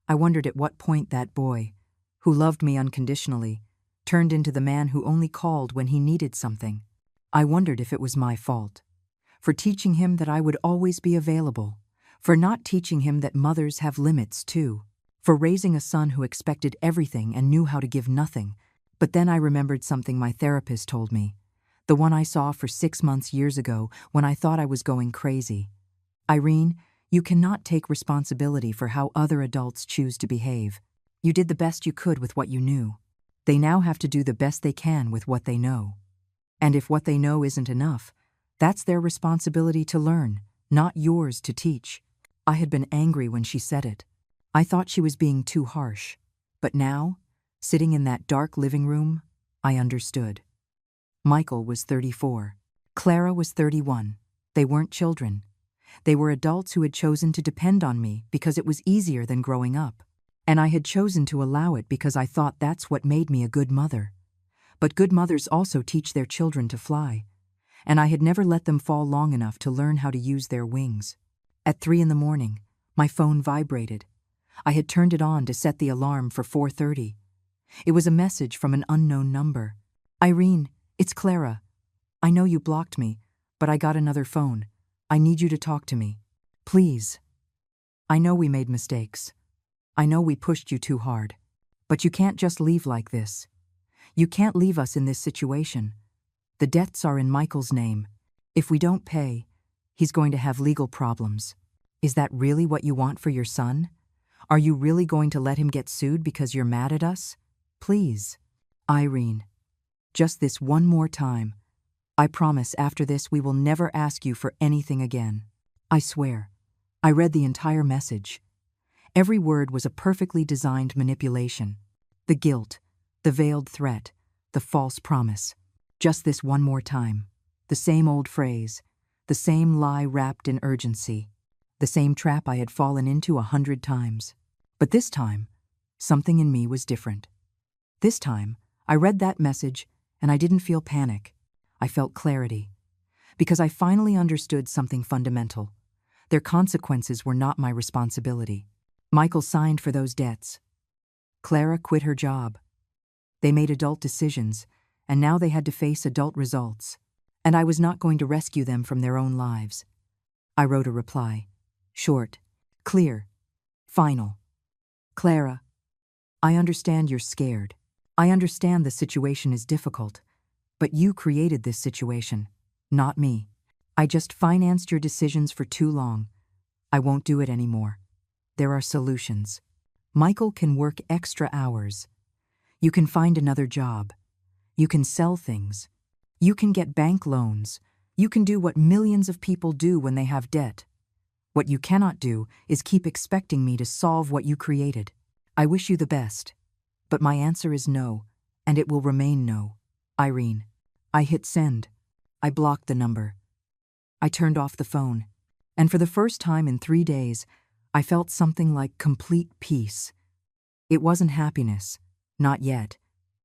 I wondered at what point that boy, who loved me unconditionally, turned into the man who only called when he needed something. I wondered if it was my fault. For teaching him that I would always be available. For not teaching him that mothers have limits too. For raising a son who expected everything and knew how to give nothing. But then I remembered something my therapist told me. The one I saw for 6 months years ago when I thought I was going crazy. Irene, you cannot take responsibility for how other adults choose to behave. You did the best you could with what you knew. They now have to do the best they can with what they know. And if what they know isn't enough, that's their responsibility to learn, not yours to teach. I had been angry when she said it. I thought she was being too harsh. But now, sitting in that dark living room, I understood. Michael was 34. Clara was 31. They weren't children. They were adults who had chosen to depend on me because it was easier than growing up. And I had chosen to allow it because I thought that's what made me a good mother. But good mothers also teach their children to fly. And I had never let them fall long enough to learn how to use their wings. At 3 in the morning, my phone vibrated. I had turned it on to set the alarm for 4:30. It was a message from an unknown number. Irene, it's Clara. I know you blocked me, but I got another phone. I need you to talk to me. Please. I know we made mistakes. I know we pushed you too hard. But you can't just leave like this. You can't leave us in this situation. The debts are in Michael's name. If we don't pay, he's going to have legal problems. Is that really what you want for your son? Are you really going to let him get sued because you're mad at us? Please. Irene. Just this one more time. I promise after this we will never ask you for anything again. I swear. I read the entire message. Every word was a perfectly designed manipulation. The guilt, the veiled threat, the false promise. Just this one more time. The same old phrase, the same lie wrapped in urgency, the same trap I had fallen into 100 times. But this time, something in me was different. This time, I read that message and I didn't feel panic. I felt clarity. Because I finally understood something fundamental. Their consequences were not my responsibility. Michael signed for those debts. Clara quit her job. They made adult decisions, and now they had to face adult results. And I was not going to rescue them from their own lives. I wrote a reply. Short, clear, final. Clara, I understand you're scared. I understand the situation is difficult. But you created this situation, not me. I just financed your decisions for too long. I won't do it anymore. There are solutions. Michael can work extra hours. You can find another job. You can sell things. You can get bank loans. You can do what millions of people do when they have debt. What you cannot do is keep expecting me to solve what you created. I wish you the best. But my answer is no, and it will remain no. Irene. I hit send. I blocked the number. I turned off the phone. And for the first time in 3 days, I felt something like complete peace. It wasn't happiness. Not yet.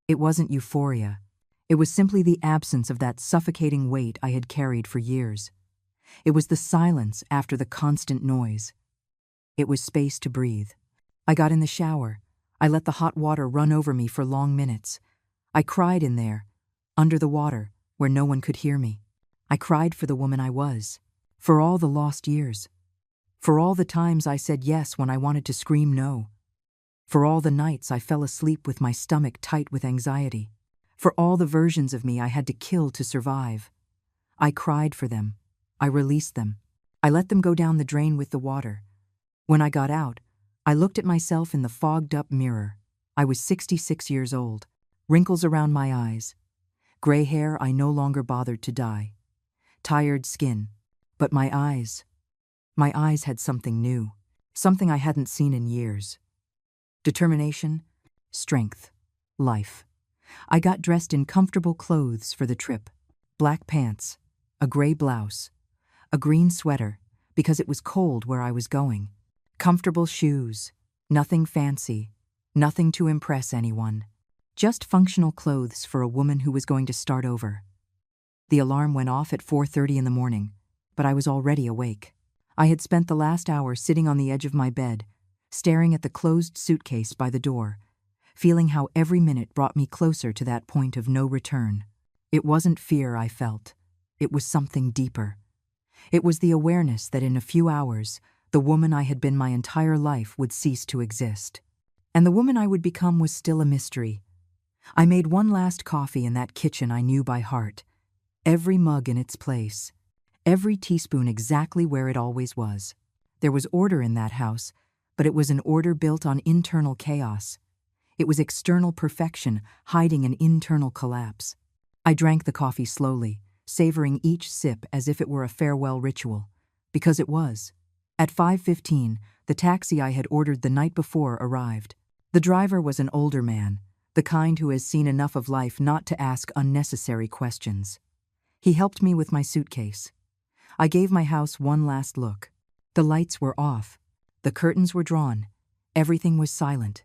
It wasn't euphoria. It was simply the absence of that suffocating weight I had carried for years. It was the silence after the constant noise. It was space to breathe. I got in the shower. I let the hot water run over me for long minutes. I cried in there, under the water, where no one could hear me. I cried for the woman I was, for all the lost years, for all the times I said yes when I wanted to scream no, for all the nights I fell asleep with my stomach tight with anxiety, for all the versions of me I had to kill to survive. I cried for them. I released them. I let them go down the drain with the water. When I got out, I looked at myself in the fogged-up mirror. I was 66 years old, wrinkles around my eyes, gray hair I no longer bothered to dye, tired skin, but my eyes had something new, something I hadn't seen in years. Determination, strength, life. I got dressed in comfortable clothes for the trip. Black pants, a gray blouse, a green sweater, because it was cold where I was going. Comfortable shoes, nothing fancy, nothing to impress anyone. Just functional clothes for a woman who was going to start over. The alarm went off at 4:30 in the morning, but I was already awake. I had spent the last hour sitting on the edge of my bed, staring at the closed suitcase by the door, feeling how every minute brought me closer to that point of no return. It wasn't fear I felt. It was something deeper. It was the awareness that in a few hours, the woman I had been my entire life would cease to exist. And the woman I would become was still a mystery. I made one last coffee in that kitchen I knew by heart. Every mug in its place. Every teaspoon exactly where it always was. There was order in that house, but it was an order built on internal chaos. It was external perfection hiding an internal collapse. I drank the coffee slowly, savoring each sip as if it were a farewell ritual. Because it was. At 5:15, the taxi I had ordered the night before arrived. The driver was an older man, the kind who has seen enough of life not to ask unnecessary questions. He helped me with my suitcase. I gave my house one last look. The lights were off. The curtains were drawn. Everything was silent.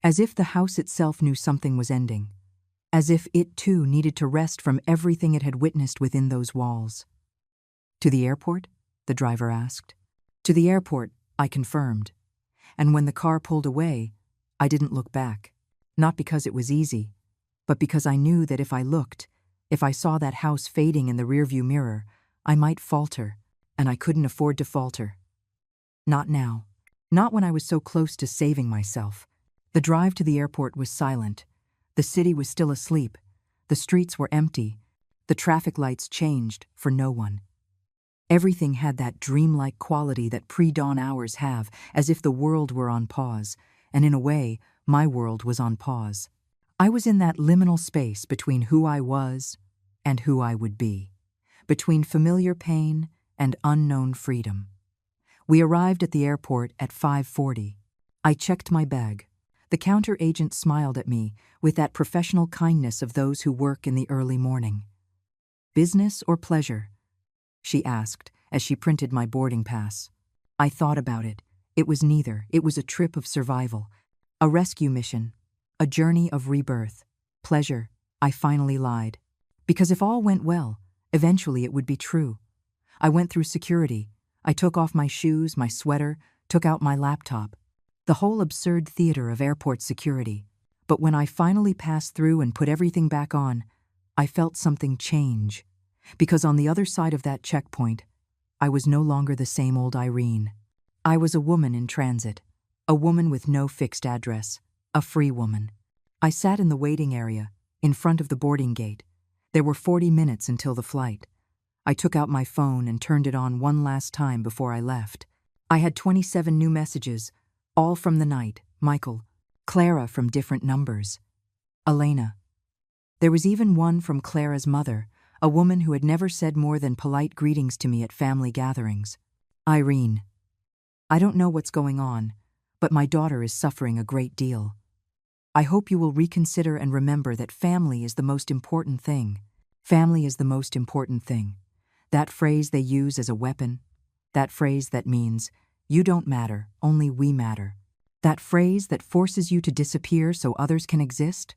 As if the house itself knew something was ending. As if it too needed to rest from everything it had witnessed within those walls. To the airport? The driver asked. To the airport, I confirmed. And when the car pulled away, I didn't look back. Not because it was easy, but because I knew that if I looked, if I saw that house fading in the rearview mirror, I might falter, and I couldn't afford to falter. Not now. Not when I was so close to saving myself. The drive to the airport was silent. The city was still asleep. The streets were empty. The traffic lights changed for no one. Everything had that dreamlike quality that pre-dawn hours have, as if the world were on pause, and in a way, my world was on pause. I was in that liminal space between who I was and who I would be, between familiar pain and unknown freedom. We arrived at the airport at 5:40. I checked my bag. The counter agent smiled at me with that professional kindness of those who work in the early morning. "Business or pleasure?" she asked as she printed my boarding pass. I thought about it. It was neither. It was a trip of survival, a rescue mission, a journey of rebirth. Pleasure, I finally lied. Because if all went well, eventually it would be true. I went through security. I took off my shoes, my sweater, took out my laptop. The whole absurd theater of airport security. But when I finally passed through and put everything back on, I felt something change. Because on the other side of that checkpoint, I was no longer the same old Irene. I was a woman in transit, a woman with no fixed address, a free woman. I sat in the waiting area, in front of the boarding gate. There were 40 minutes until the flight. I took out my phone and turned it on one last time before I left. I had 27 new messages, all from the night, Michael, Clara from different numbers, Elena. There was even one from Clara's mother, a woman who had never said more than polite greetings to me at family gatherings. Irene, I don't know what's going on, but my daughter is suffering a great deal. I hope you will reconsider and remember that family is the most important thing. Family is the most important thing. That phrase they use as a weapon. That phrase that means, you don't matter, only we matter. That phrase that forces you to disappear so others can exist.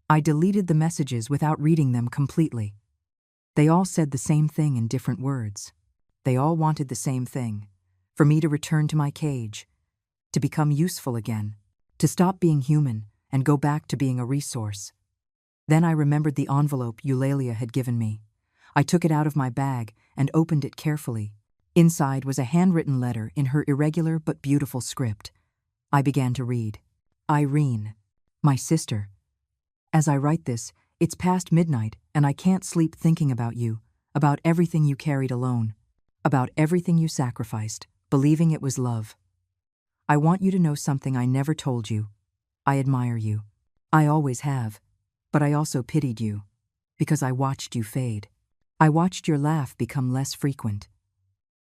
I deleted the messages without reading them completely. They all said the same thing in different words. They all wanted the same thing. For me to return to my cage. To become useful again. To stop being human and go back to being a resource. Then I remembered the envelope Eulalia had given me. I took it out of my bag and opened it carefully. Inside was a handwritten letter in her irregular but beautiful script. I began to read. Irene, my sister. As I write this, it's past midnight and I can't sleep thinking about you, about everything you carried alone, about everything you sacrificed, believing it was love. I want you to know something I never told you. I admire you. I always have. But I also pitied you, because I watched you fade. I watched your laugh become less frequent.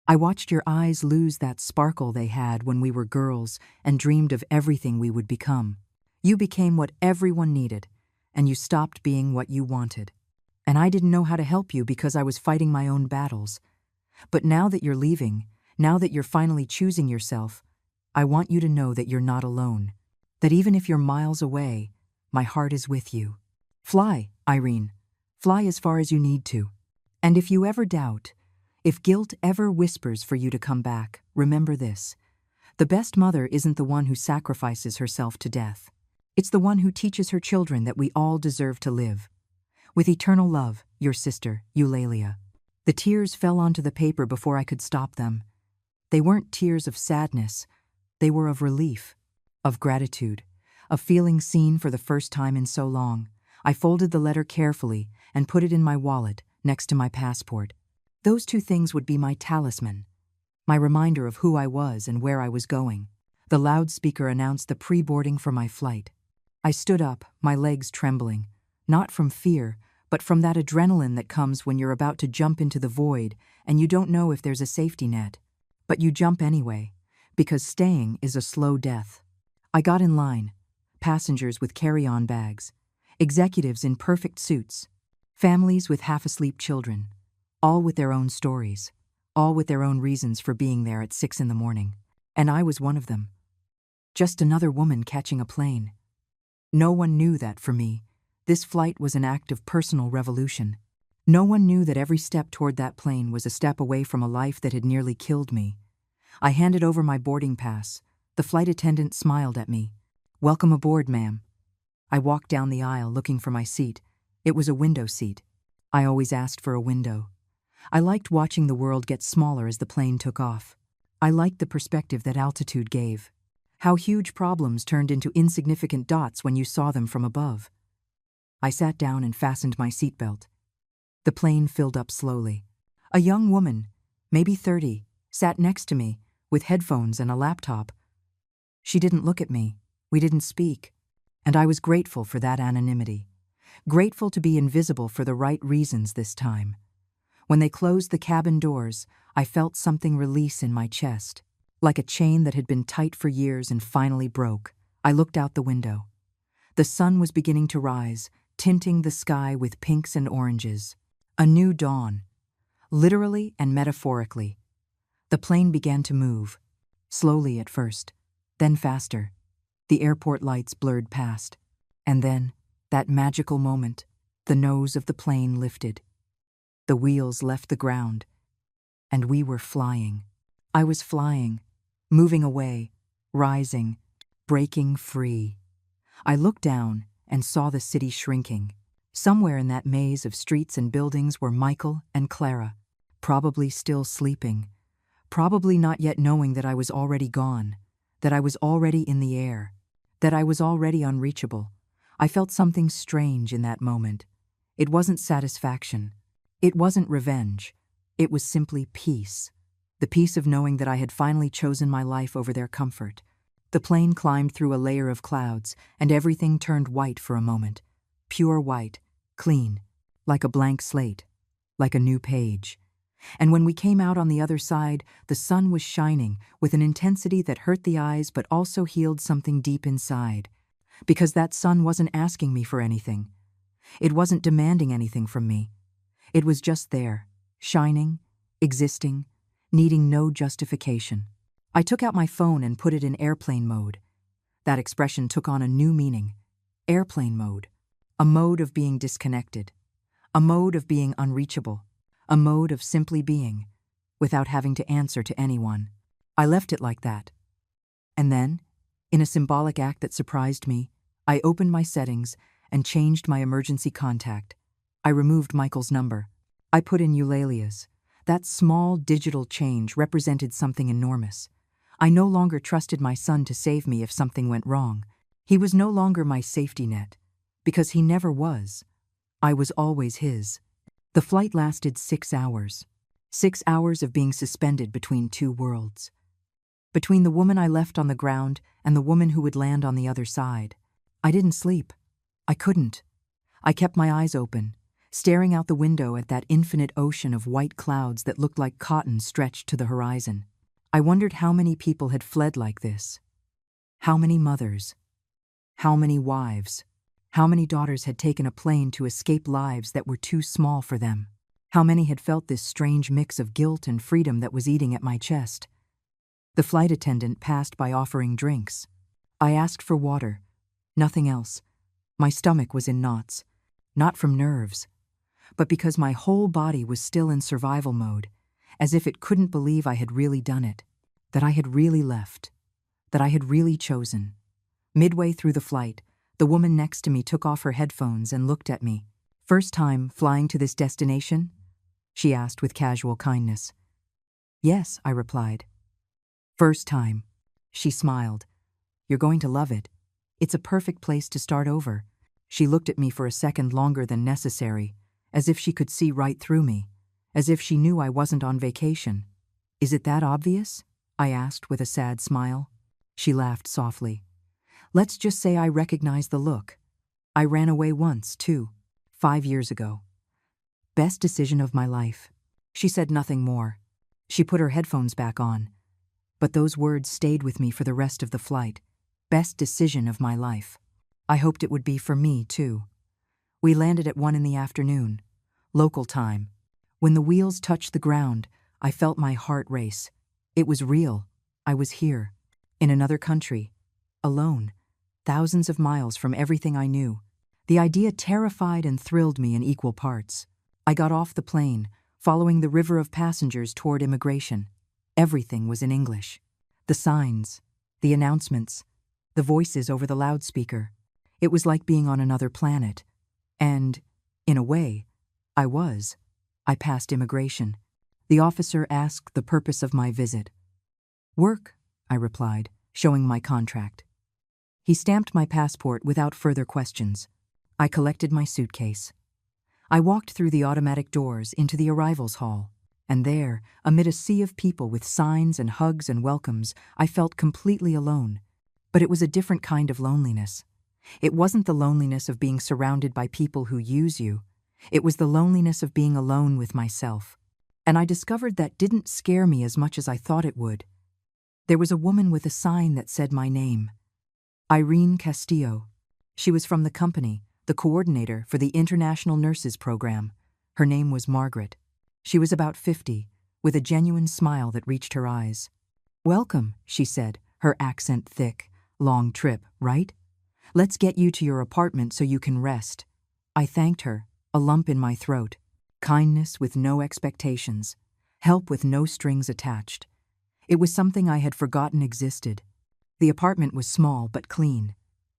I watched your eyes lose that sparkle they had when we were girls and dreamed of everything we would become. You became what everyone needed, and you stopped being what you wanted. And I didn't know how to help you because I was fighting my own battles. But now that you're leaving, now that you're finally choosing yourself, I want you to know that you're not alone. That even if you're miles away, my heart is with you. Fly, Irene. Fly as far as you need to. And if you ever doubt, if guilt ever whispers for you to come back, remember this. The best mother isn't the one who sacrifices herself to death. It's the one who teaches her children that we all deserve to live. With eternal love, your sister, Eulalia. The tears fell onto the paper before I could stop them. They weren't tears of sadness. They were of relief, of gratitude, of feeling seen for the first time in so long. I folded the letter carefully and put it in my wallet next to my passport. Those two things would be my talisman, my reminder of who I was and where I was going. The loudspeaker announced the pre-boarding for my flight. I stood up, my legs trembling, not from fear, but from that adrenaline that comes when you're about to jump into the void and you don't know if there's a safety net. But you jump anyway, because staying is a slow death. I got in line, passengers with carry-on bags, executives in perfect suits, families with half-asleep children, all with their own stories, all with their own reasons for being there at 6 a.m. And I was one of them. Just another woman catching a plane. No one knew that for me, this flight was an act of personal revolution. No one knew that every step toward that plane was a step away from a life that had nearly killed me. I handed over my boarding pass. The flight attendant smiled at me. "Welcome aboard, ma'am." I walked down the aisle looking for my seat. It was a window seat. I always asked for a window. I liked watching the world get smaller as the plane took off. I liked the perspective that altitude gave. How huge problems turned into insignificant dots when you saw them from above. I sat down and fastened my seatbelt. The plane filled up slowly. A young woman, maybe 30, sat next to me, with headphones and a laptop. She didn't look at me. We didn't speak. And I was grateful for that anonymity. Grateful to be invisible for the right reasons this time. When they closed the cabin doors, I felt something release in my chest, like a chain that had been tight for years and finally broke. I looked out the window. The sun was beginning to rise, tinting the sky with pinks and oranges. A new dawn, literally and metaphorically. The plane began to move, slowly at first, then faster. The airport lights blurred past. And then, that magical moment, the nose of the plane lifted. The wheels left the ground, and we were flying. I was flying, moving away, rising, breaking free. I looked down and saw the city shrinking. Somewhere in that maze of streets and buildings were Michael and Clara, probably still sleeping, probably not yet knowing that I was already gone, that I was already in the air, that I was already unreachable. I felt something strange in that moment. It wasn't satisfaction. It wasn't revenge. It was simply peace. The peace of knowing that I had finally chosen my life over their comfort. The plane climbed through a layer of clouds, and everything turned white for a moment. Pure white, clean, like a blank slate, like a new page. And when we came out on the other side, the sun was shining with an intensity that hurt the eyes but also healed something deep inside. Because that sun wasn't asking me for anything. It wasn't demanding anything from me. It was just there, shining, existing, needing no justification. I took out my phone and put it in airplane mode. That expression took on a new meaning. Airplane mode. A mode of being disconnected. A mode of being unreachable. A mode of simply being, without having to answer to anyone. I left it like that. And then, in a symbolic act that surprised me, I opened my settings and changed my emergency contact. I removed Michael's number. I put in Eulalia's. That small digital change represented something enormous. I no longer trusted my son to save me if something went wrong. He was no longer my safety net, because he never was. I was always his. The flight lasted 6 hours. 6 hours of being suspended between two worlds. Between the woman I left on the ground and the woman who would land on the other side. I didn't sleep. I couldn't. I kept my eyes open, staring out the window at that infinite ocean of white clouds that looked like cotton stretched to the horizon. I wondered how many people had fled like this. How many mothers? How many wives? How many daughters had taken a plane to escape lives that were too small for them? How many had felt this strange mix of guilt and freedom that was eating at my chest? The flight attendant passed by offering drinks. I asked for water. Nothing else. My stomach was in knots. Not from nerves, but because my whole body was still in survival mode, as if it couldn't believe I had really done it, that I had really left, that I had really chosen. Midway through the flight, the woman next to me took off her headphones and looked at me. "First time flying to this destination?" she asked with casual kindness. "Yes," I replied. "First time." She smiled. "You're going to love it. It's a perfect place to start over." She looked at me for a second longer than necessary, as if she could see right through me, as if she knew I wasn't on vacation. "Is it that obvious?" I asked with a sad smile. She laughed softly. "Let's just say I recognize the look. I ran away once, too, 5 years ago. Best decision of my life." She said nothing more. She put her headphones back on. But those words stayed with me for the rest of the flight. Best decision of my life. I hoped it would be for me, too. We landed at 1 in the afternoon, local time. When the wheels touched the ground, I felt my heart race. It was real. I was here, in another country, alone, thousands of miles from everything I knew. The idea terrified and thrilled me in equal parts. I got off the plane, following the river of passengers toward immigration. Everything was in English. The signs, the announcements, the voices over the loudspeaker. It was like being on another planet. And, in a way, I was. I passed immigration. The officer asked the purpose of my visit. "Work," I replied, showing my contract. He stamped my passport without further questions. I collected my suitcase. I walked through the automatic doors into the arrivals hall, and there, amid a sea of people with signs and hugs and welcomes, I felt completely alone. But it was a different kind of loneliness. It wasn't the loneliness of being surrounded by people who use you. It was the loneliness of being alone with myself. And I discovered that didn't scare me as much as I thought it would. There was a woman with a sign that said my name. Irene Castillo. She was from the company, the coordinator for the International Nurses Program. Her name was Margaret. She was about 50, with a genuine smile that reached her eyes. "Welcome," she said, her accent thick. "Long trip, right? Let's get you to your apartment so you can rest." I thanked her, a lump in my throat. Kindness with no expectations. Help with no strings attached. It was something I had forgotten existed. The apartment was small but clean.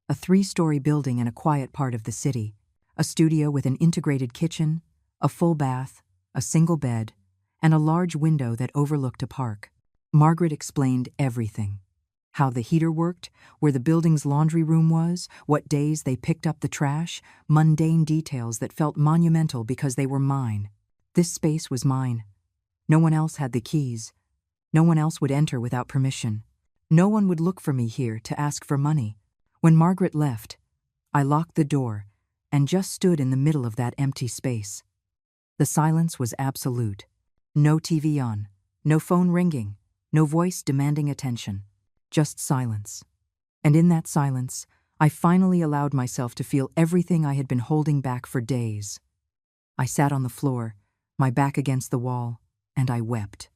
A 3-story building in a quiet part of the city. A studio with an integrated kitchen, a full bath, a single bed, and a large window that overlooked a park. Margaret explained everything. How the heater worked, where the building's laundry room was, what days they picked up the trash, mundane details that felt monumental because they were mine. This space was mine. No one else had the keys. No one else would enter without permission. No one would look for me here to ask for money. When Margaret left, I locked the door and just stood in the middle of that empty space. The silence was absolute. No TV on, no phone ringing, no voice demanding attention. Just silence. And in that silence, I finally allowed myself to feel everything I had been holding back for days. I sat on the floor, my back against the wall, and I wept.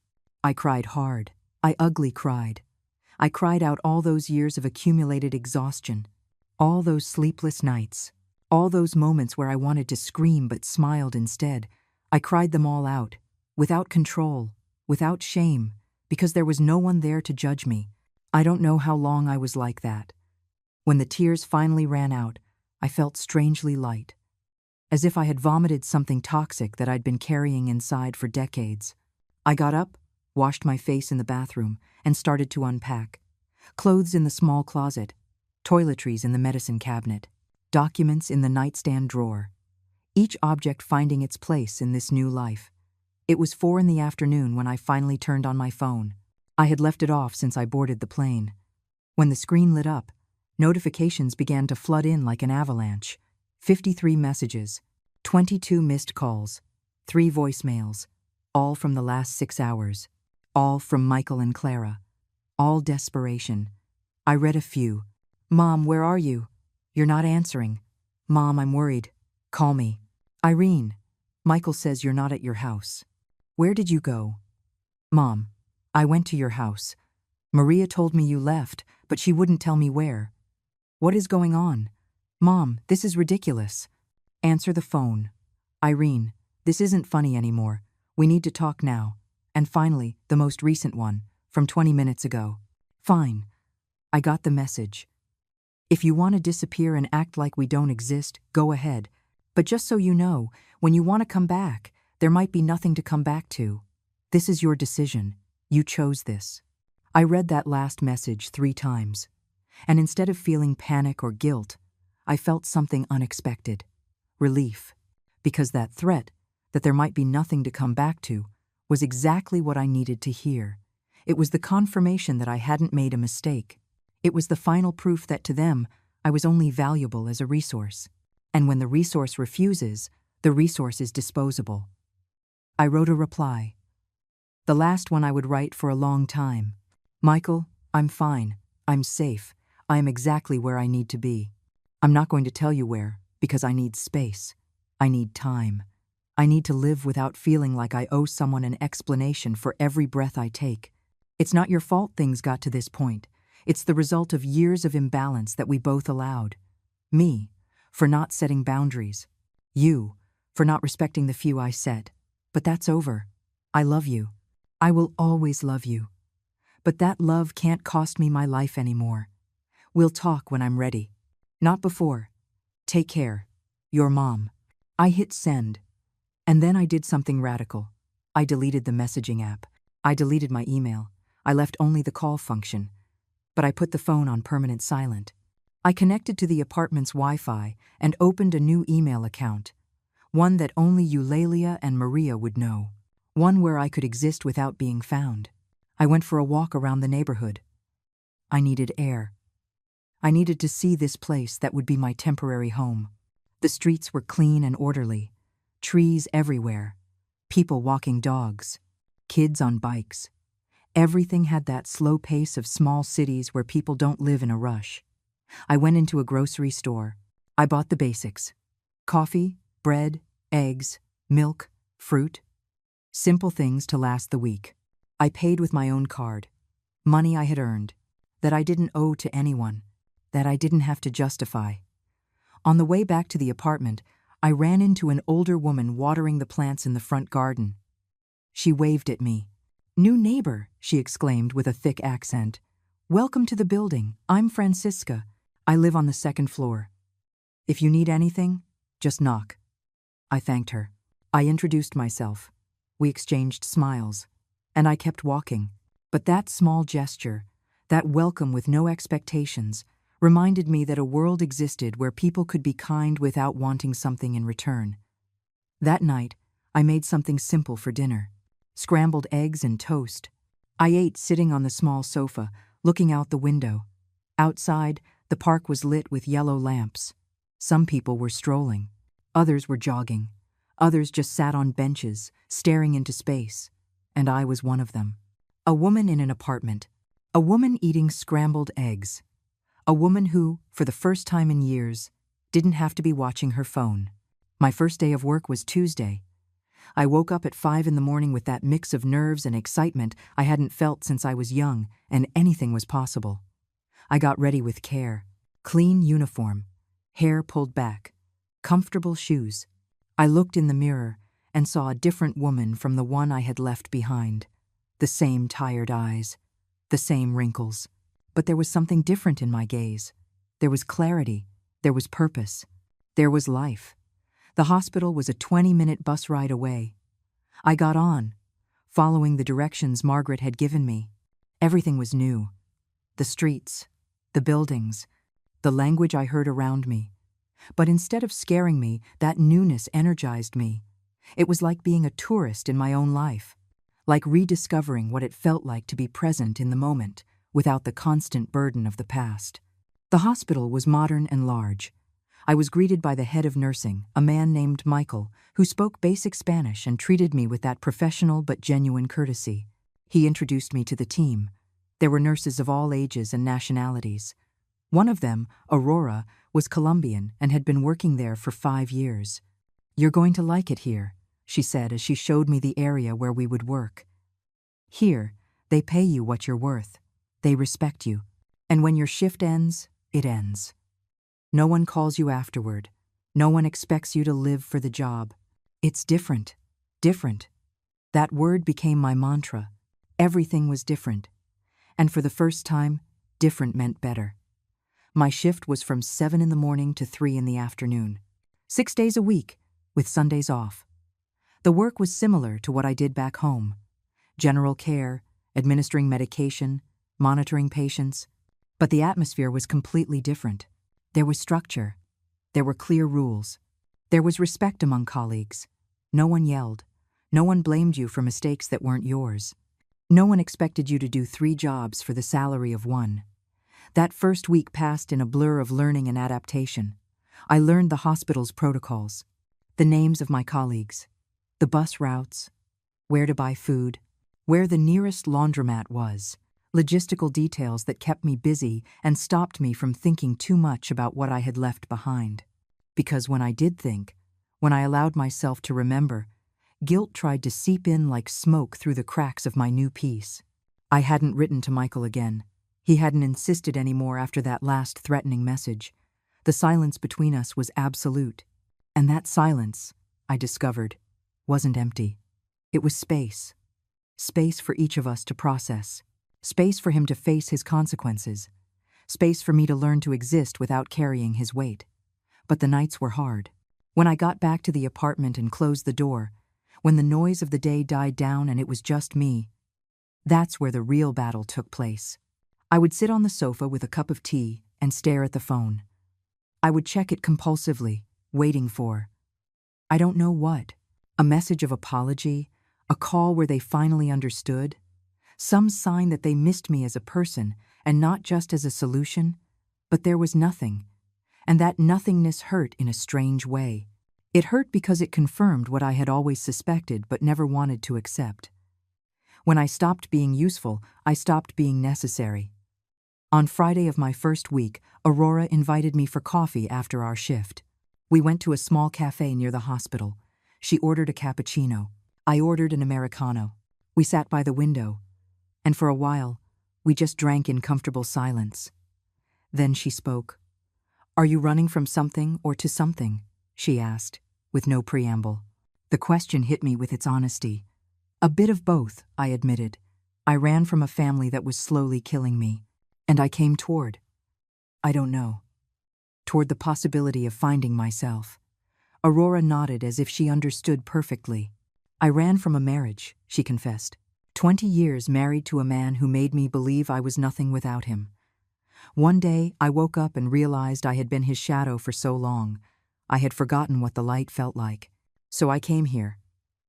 I cried hard. I ugly cried. I cried out all those years of accumulated exhaustion, all those sleepless nights, all those moments where I wanted to scream but smiled instead. I cried them all out, without control, without shame, because there was no one there to judge me. I don't know how long I was like that. When the tears finally ran out, I felt strangely light, as if I had vomited something toxic that I'd been carrying inside for decades. I got up, washed my face in the bathroom, and started to unpack. Clothes in the small closet, toiletries in the medicine cabinet, documents in the nightstand drawer. Each object finding its place in this new life. It was 4 p.m. when I finally turned on my phone. I had left it off since I boarded the plane. When the screen lit up, notifications began to flood in like an avalanche. 53 messages, 22 missed calls, 3 voicemails, all from the last 6 hours. All from Michael and Clara. All desperation. I read a few. Mom, where are you? You're not answering. Mom, I'm worried. Call me. Irene, Michael says you're not at your house. Where did you go? Mom, I went to your house. Maria told me you left, but she wouldn't tell me where. What is going on? Mom, this is ridiculous. Answer the phone. Irene, this isn't funny anymore. We need to talk now. And finally, the most recent one, from 20 minutes ago. Fine. I got the message. If you want to disappear and act like we don't exist, go ahead. But just so you know, when you want to come back, there might be nothing to come back to. This is your decision. You chose this. I read that last message 3 times. And instead of feeling panic or guilt, I felt something unexpected. Relief. Because that threat, that there might be nothing to come back to, was exactly what I needed to hear. It was the confirmation that I hadn't made a mistake. It was the final proof that to them, I was only valuable as a resource. And when the resource refuses, the resource is disposable. I wrote a reply. The last one I would write for a long time. Michael, I'm fine. I'm safe. I am exactly where I need to be. I'm not going to tell you where, because I need space. I need time. I need to live without feeling like I owe someone an explanation for every breath I take. It's not your fault things got to this point. It's the result of years of imbalance that we both allowed. Me, for not setting boundaries. You, for not respecting the few I set. But that's over. I love you. I will always love you. But that love can't cost me my life anymore. We'll talk when I'm ready. Not before. Take care. Your mom. I hit send. And then I did something radical. I deleted the messaging app. I deleted my email. I left only the call function. But I put the phone on permanent silent. I connected to the apartment's Wi-Fi and opened a new email account. One that only Eulalia and Maria would know. One where I could exist without being found. I went for a walk around the neighborhood. I needed air. I needed to see this place that would be my temporary home. The streets were clean and orderly. Trees everywhere, people walking dogs, kids on bikes. Everything had that slow pace of small cities where people don't live in a rush. I went into a grocery store. I bought the basics. Coffee, bread, eggs, milk, fruit. Simple things to last the week. I paid with my own card. Money I had earned. That I didn't owe to anyone. That I didn't have to justify. On the way back to the apartment, I ran into an older woman watering the plants in the front garden. She waved at me. "New neighbor," she exclaimed with a thick accent. "Welcome to the building. I'm Francisca. I live on the second floor. If you need anything, just knock." I thanked her. I introduced myself. We exchanged smiles. And I kept walking. But that small gesture, that welcome with no expectations, reminded me that a world existed where people could be kind without wanting something in return. That night, I made something simple for dinner. Scrambled eggs and toast. I ate sitting on the small sofa, looking out the window. Outside, the park was lit with yellow lamps. Some people were strolling. Others were jogging. Others just sat on benches, staring into space. And I was one of them. A woman in an apartment. A woman eating scrambled eggs. A woman who, for the first time in years, didn't have to be watching her phone. My first day of work was Tuesday. I woke up at 5 in the morning with that mix of nerves and excitement I hadn't felt since I was young, and anything was possible. I got ready with care. Clean uniform, hair pulled back, comfortable shoes. I looked in the mirror and saw a different woman from the one I had left behind. The same tired eyes, the same wrinkles. But there was something different in my gaze. There was clarity, there was purpose, there was life. The hospital was a 20-minute bus ride away. I got on, following the directions Margaret had given me. Everything was new. The streets, the buildings, the language I heard around me. But instead of scaring me, that newness energized me. It was like being a tourist in my own life, like rediscovering what it felt like to be present in the moment, without the constant burden of the past. The hospital was modern and large. I was greeted by the head of nursing, a man named Michael, who spoke basic Spanish and treated me with that professional but genuine courtesy. He introduced me to the team. There were nurses of all ages and nationalities. One of them, Aurora, was Colombian and had been working there for 5 years. "You're going to like it here," she said as she showed me the area where we would work. "Here, they pay you what you're worth. They respect you. And when your shift ends, it ends. No one calls you afterward. No one expects you to live for the job. It's different. Different." That word became my mantra. Everything was different. And for the first time, different meant better. My shift was from 7 in the morning to 3 in the afternoon. 6 days a week, with Sundays off. The work was similar to what I did back home. General care, administering medication, monitoring patients. But the atmosphere was completely different. There was structure. There were clear rules. There was respect among colleagues. No one yelled. No one blamed you for mistakes that weren't yours. No one expected you to do 3 jobs for the salary of 1. That first week passed in a blur of learning and adaptation. I learned the hospital's protocols, the names of my colleagues, the bus routes, where to buy food, where the nearest laundromat was, logistical details that kept me busy and stopped me from thinking too much about what I had left behind. Because when I did think, when I allowed myself to remember, guilt tried to seep in like smoke through the cracks of my new piece. I hadn't written to Michael again. He hadn't insisted anymore after that last threatening message. The silence between us was absolute. And that silence, I discovered, wasn't empty. It was space. Space for each of us to process. Space for him to face his consequences. Space for me to learn to exist without carrying his weight. But the nights were hard. When I got back to the apartment and closed the door, when the noise of the day died down and it was just me, that's where the real battle took place. I would sit on the sofa with a cup of tea and stare at the phone. I would check it compulsively, waiting for, I don't know what, a message of apology, a call where they finally understood, some sign that they missed me as a person and not just as a solution. But there was nothing, and that nothingness hurt in a strange way. It hurt because it confirmed what I had always suspected but never wanted to accept. When I stopped being useful, I stopped being necessary. On Friday of my first week, Aurora invited me for coffee after our shift. We went to a small cafe near the hospital. She ordered a cappuccino. I ordered an Americano. We sat by the window, and for a while, we just drank in comfortable silence. Then she spoke. "Are you running from something or to something?" she asked, with no preamble. The question hit me with its honesty. "A bit of both," I admitted. I ran from a family that was slowly killing me, and I came I don't know, toward the possibility of finding myself. Aurora nodded as if she understood perfectly. I ran from a marriage, she confessed. 20 years married to a man who made me believe I was nothing without him. One day, I woke up and realized I had been his shadow for so long. I had forgotten what the light felt like. So I came here.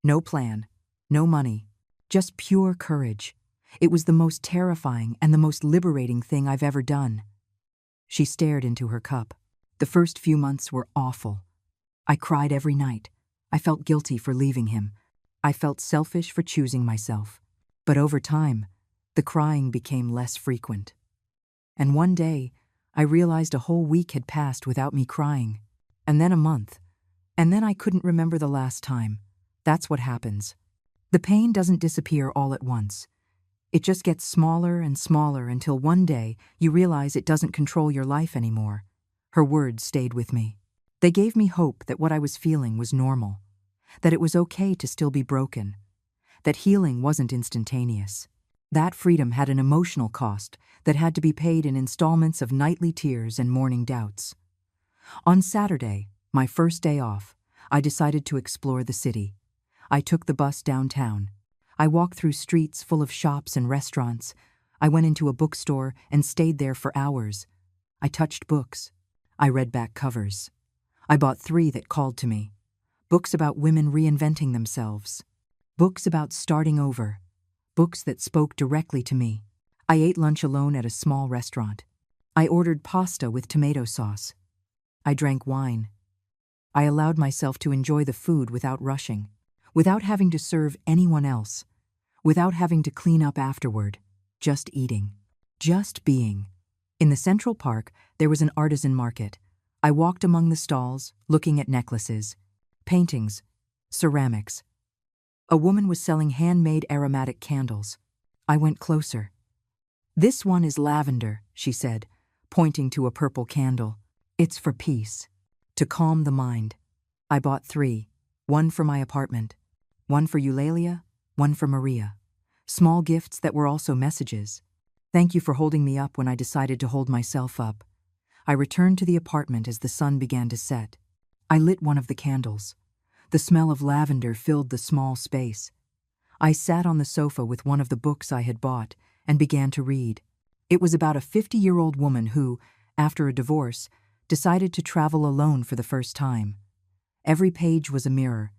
No plan, no money, just pure courage. It was the most terrifying and the most liberating thing I've ever done. She stared into her cup. The first few months were awful. I cried every night. I felt guilty for leaving him. I felt selfish for choosing myself. But over time, the crying became less frequent. And one day, I realized a whole week had passed without me crying. And then a month. And then I couldn't remember the last time. That's what happens. The pain doesn't disappear all at once. It just gets smaller and smaller until one day you realize it doesn't control your life anymore. Her words stayed with me. They gave me hope that what I was feeling was normal, that it was okay to still be broken, that healing wasn't instantaneous. That freedom had an emotional cost that had to be paid in installments of nightly tears and morning doubts. On Saturday, my first day off, I decided to explore the city. I took the bus downtown. I walked through streets full of shops and restaurants. I went into a bookstore and stayed there for hours. I touched books. I read back covers. I bought 3 that called to me. Books about women reinventing themselves. Books about starting over. Books that spoke directly to me. I ate lunch alone at a small restaurant. I ordered pasta with tomato sauce. I drank wine. I allowed myself to enjoy the food without rushing, without having to serve anyone else, without having to clean up afterward, just eating, just being. In the Central Park, there was an artisan market. I walked among the stalls, looking at necklaces, paintings, ceramics. A woman was selling handmade aromatic candles. I went closer. "This one is lavender," she said, pointing to a purple candle. "It's for peace, to calm the mind." I bought 3, one for my apartment, one for Eulalia, one for Maria. Small gifts that were also messages. Thank you for holding me up when I decided to hold myself up. I returned to the apartment as the sun began to set. I lit one of the candles. The smell of lavender filled the small space. I sat on the sofa with one of the books I had bought and began to read. It was about a 50-year-old woman who, after a divorce, decided to travel alone for the first time. Every page was a mirror.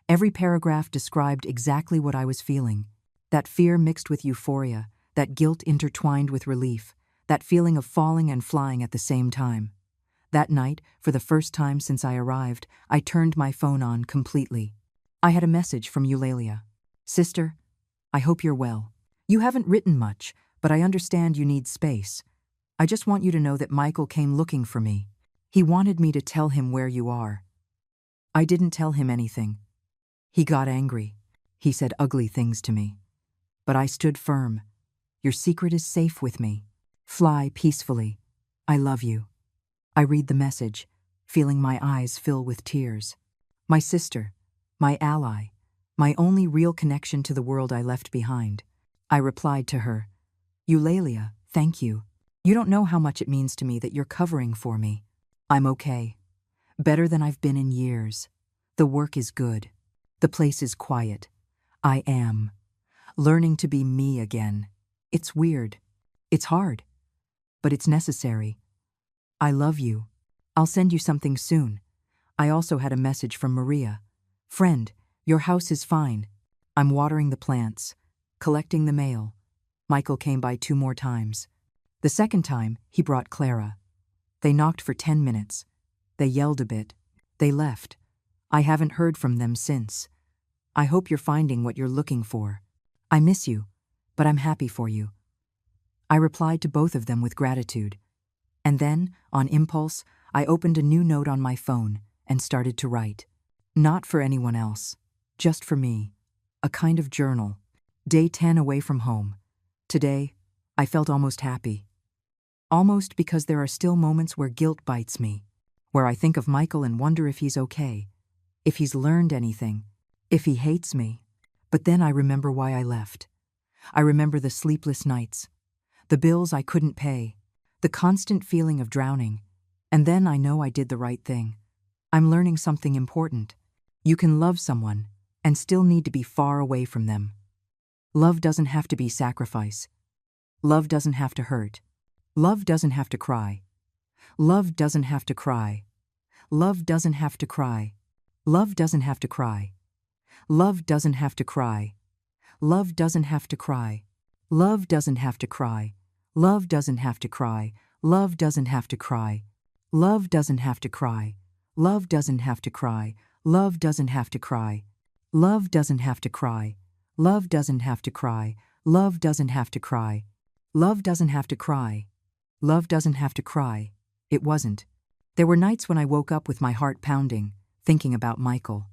Every paragraph described exactly what I was feeling. That fear mixed with euphoria, that guilt intertwined with relief, that feeling of falling and flying at the same time. That night, for the first time since I arrived, I turned my phone on completely. I had a message from Eulalia. "Sister, I hope you're well. You haven't written much, but I understand you need space. I just want you to know that Michael came looking for me. He wanted me to tell him where you are." I didn't tell him anything. He got angry. He said ugly things to me. But I stood firm. "Your secret is safe with me. Fly peacefully. I love you." I read the message, feeling my eyes fill with tears. My sister, my ally, my only real connection to the world I left behind. I replied to her, "Eulalia, thank you. You don't know how much it means to me that you're covering for me. I'm okay. Better than I've been in years. The work is good. The place is quiet. I am learning to be me again. It's weird. It's hard. But it's necessary. I love you. I'll send you something soon." I also had a message from Maria. "Friend, your house is fine. I'm watering the plants, collecting the mail." Michael came by 2 more times. The second time, he brought Clara. They knocked for 10 minutes. They yelled a bit. They left. I haven't heard from them since. I hope you're finding what you're looking for. I miss you, but I'm happy for you. I replied to both of them with gratitude. And then, on impulse, I opened a new note on my phone and started to write. Not for anyone else, just for me. A kind of journal. Day 10 away from home. Today, I felt almost happy. Almost because there are still moments where guilt bites me, where I think of Michael and wonder if he's okay, if he's learned anything, if he hates me. But then I remember why I left. I remember the sleepless nights, the bills I couldn't pay, the constant feeling of drowning, and then I know I did the right thing. I'm learning something important. You can love someone and still need to be far away from them. Love doesn't have to be sacrifice. Love doesn't have to hurt. Love doesn't have to cry. Love doesn't have to cry. Love doesn't have to cry. Love doesn't have to cry. Love doesn't have to cry. Love doesn't have to cry. Love doesn't have to cry. Love doesn't have to cry. Love doesn't have to cry. Love doesn't have to cry. Love doesn't have to cry. Love doesn't have to cry. Love doesn't have to cry. Love doesn't have to cry. Love doesn't have to cry. Love doesn't have to cry. Love doesn't have to cry. It wasn't. There were nights when I woke up with my heart pounding, thinking about Michael.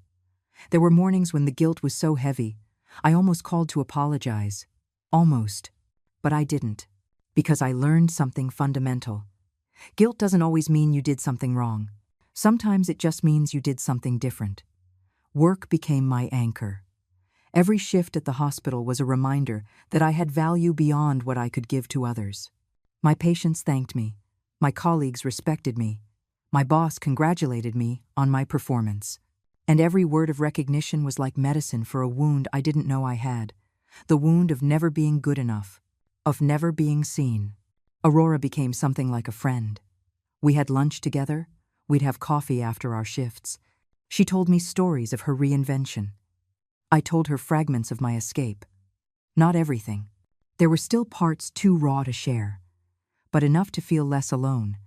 There were mornings when the guilt was so heavy, I almost called to apologize. Almost. But I didn't. Because I learned something fundamental. Guilt doesn't always mean you did something wrong. Sometimes it just means you did something different. Work became my anchor. Every shift at the hospital was a reminder that I had value beyond what I could give to others. My patients thanked me. My colleagues respected me. My boss congratulated me on my performance. And every word of recognition was like medicine for a wound I didn't know I had. The wound of never being good enough, of never being seen. Aurora became something like a friend. We had lunch together. We'd have coffee after our shifts. She told me stories of her reinvention. I told her fragments of my escape. Not everything. There were still parts too raw to share, but enough to feel less alone,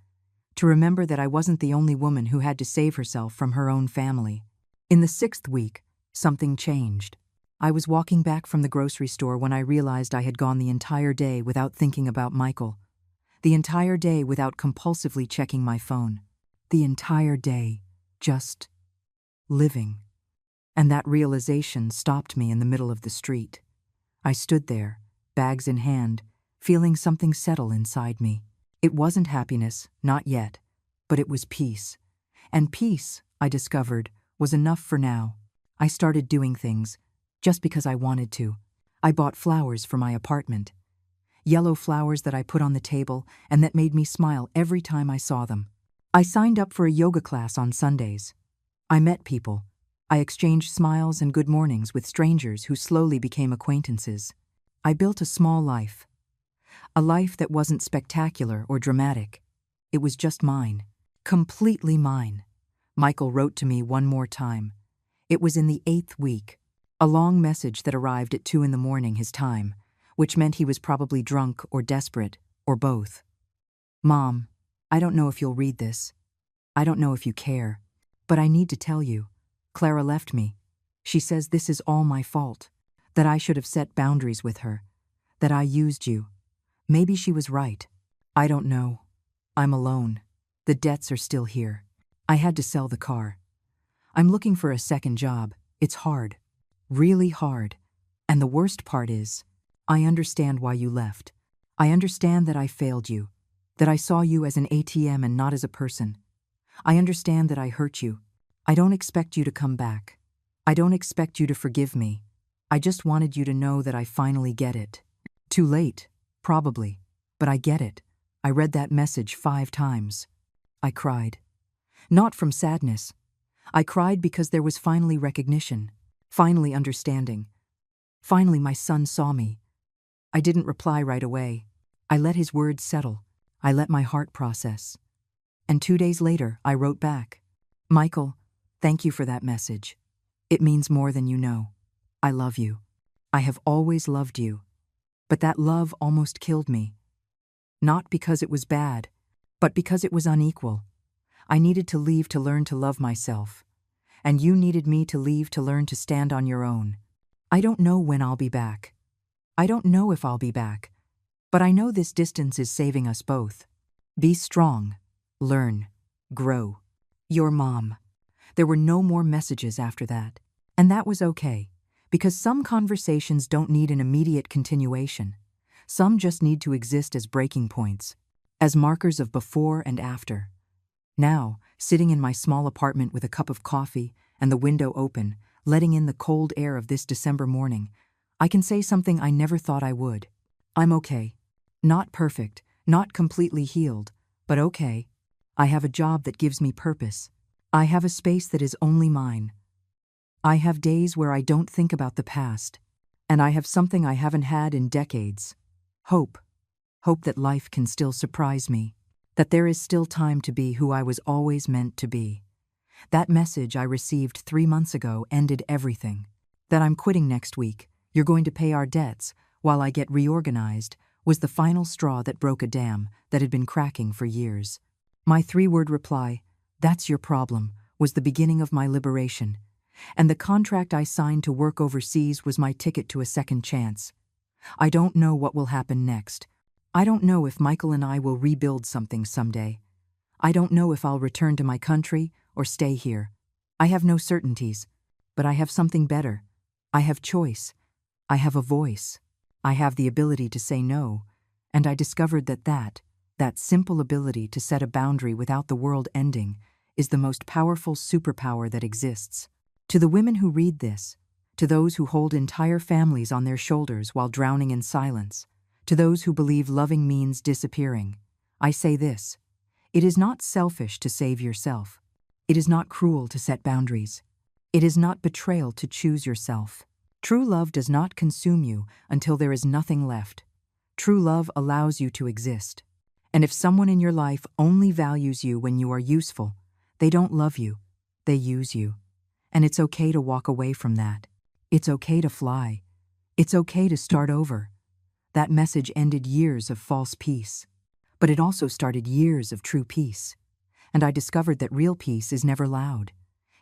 to remember that I wasn't the only woman who had to save herself from her own family. In the 6th week, something changed. I was walking back from the grocery store when I realized I had gone the entire day without thinking about Michael. The entire day without compulsively checking my phone. The entire day, just living. And that realization stopped me in the middle of the street. I stood there, bags in hand, feeling something settle inside me. It wasn't happiness, not yet, but it was peace. And peace, I discovered, was enough for now. I started doing things, just because I wanted to. I bought flowers for my apartment. Yellow flowers that I put on the table and that made me smile every time I saw them. I signed up for a yoga class on Sundays. I met people. I exchanged smiles and good mornings with strangers who slowly became acquaintances. I built a small life. A life that wasn't spectacular or dramatic. It was just mine. Completely mine. Michael wrote to me one more time. It was in the 8th week. A long message that arrived at 2 a.m. his time, which meant he was probably drunk or desperate, or both. Mom, I don't know if you'll read this. I don't know if you care. But I need to tell you. Clara left me. She says this is all my fault. That I should have set boundaries with her. That I used you. Maybe she was right. I don't know. I'm alone. The debts are still here. I had to sell the car. I'm looking for a second job. It's hard. Really hard. And the worst part is, I understand why you left. I understand that I failed you. That I saw you as an ATM and not as a person. I understand that I hurt you. I don't expect you to come back. I don't expect you to forgive me. I just wanted you to know that I finally get it. Too late, probably, but I get it. I read that message 5 times. I cried. Not from sadness. I cried because there was finally recognition, finally understanding. Finally my son saw me. I didn't reply right away. I let his words settle. I let my heart process. And 2 days later, I wrote back. Michael, thank you for that message. It means more than you know. I love you. I have always loved you. But that love almost killed me. Not because it was bad, but because it was unequal. I needed to leave to learn to love myself. And you needed me to leave to learn to stand on your own. I don't know when I'll be back. I don't know if I'll be back. But I know this distance is saving us both. Be strong. Learn. Grow. Your mom. There were no more messages after that. And that was okay, because some conversations don't need an immediate continuation. Some just need to exist as breaking points, as markers of before and after. Now, sitting in my small apartment with a cup of coffee and the window open, letting in the cold air of this December morning, I can say something I never thought I would. I'm okay. Not perfect, not completely healed, but okay. I have a job that gives me purpose. I have a space that is only mine. I have days where I don't think about the past. And I have something I haven't had in decades. Hope. Hope that life can still surprise me. That there is still time to be who I was always meant to be. That message I received 3 months ago ended everything. That I'm quitting next week, you're going to pay our debts, while I get reorganized, was the final straw that broke a dam that had been cracking for years. My 3-word reply, "That's your problem," was the beginning of my liberation. And the contract I signed to work overseas was my ticket to a second chance. I don't know what will happen next. I don't know if Michael and I will rebuild something someday. I don't know if I'll return to my country or stay here. I have no certainties, but I have something better. I have choice. I have a voice. I have the ability to say no, and I discovered that simple ability to set a boundary without the world ending is the most powerful superpower that exists. To the women who read this, to those who hold entire families on their shoulders while drowning in silence, to those who believe loving means disappearing, I say this: it is not selfish to save yourself. It is not cruel to set boundaries. It is not betrayal to choose yourself. True love does not consume you until there is nothing left. True love allows you to exist. And if someone in your life only values you when you are useful, they don't love you, they use you. And it's okay to walk away from that. It's okay to fly. It's okay to start over. That message ended years of false peace. But it also started years of true peace. And I discovered that real peace is never loud.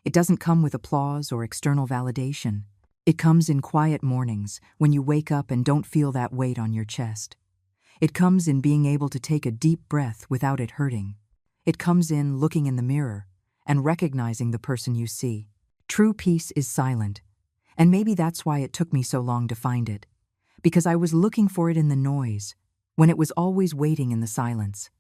It doesn't come with applause or external validation. It comes in quiet mornings when you wake up and don't feel that weight on your chest. It comes in being able to take a deep breath without it hurting. It comes in looking in the mirror and recognizing the person you see. True peace is silent, and maybe that's why it took me so long to find it, because I was looking for it in the noise, when it was always waiting in the silence.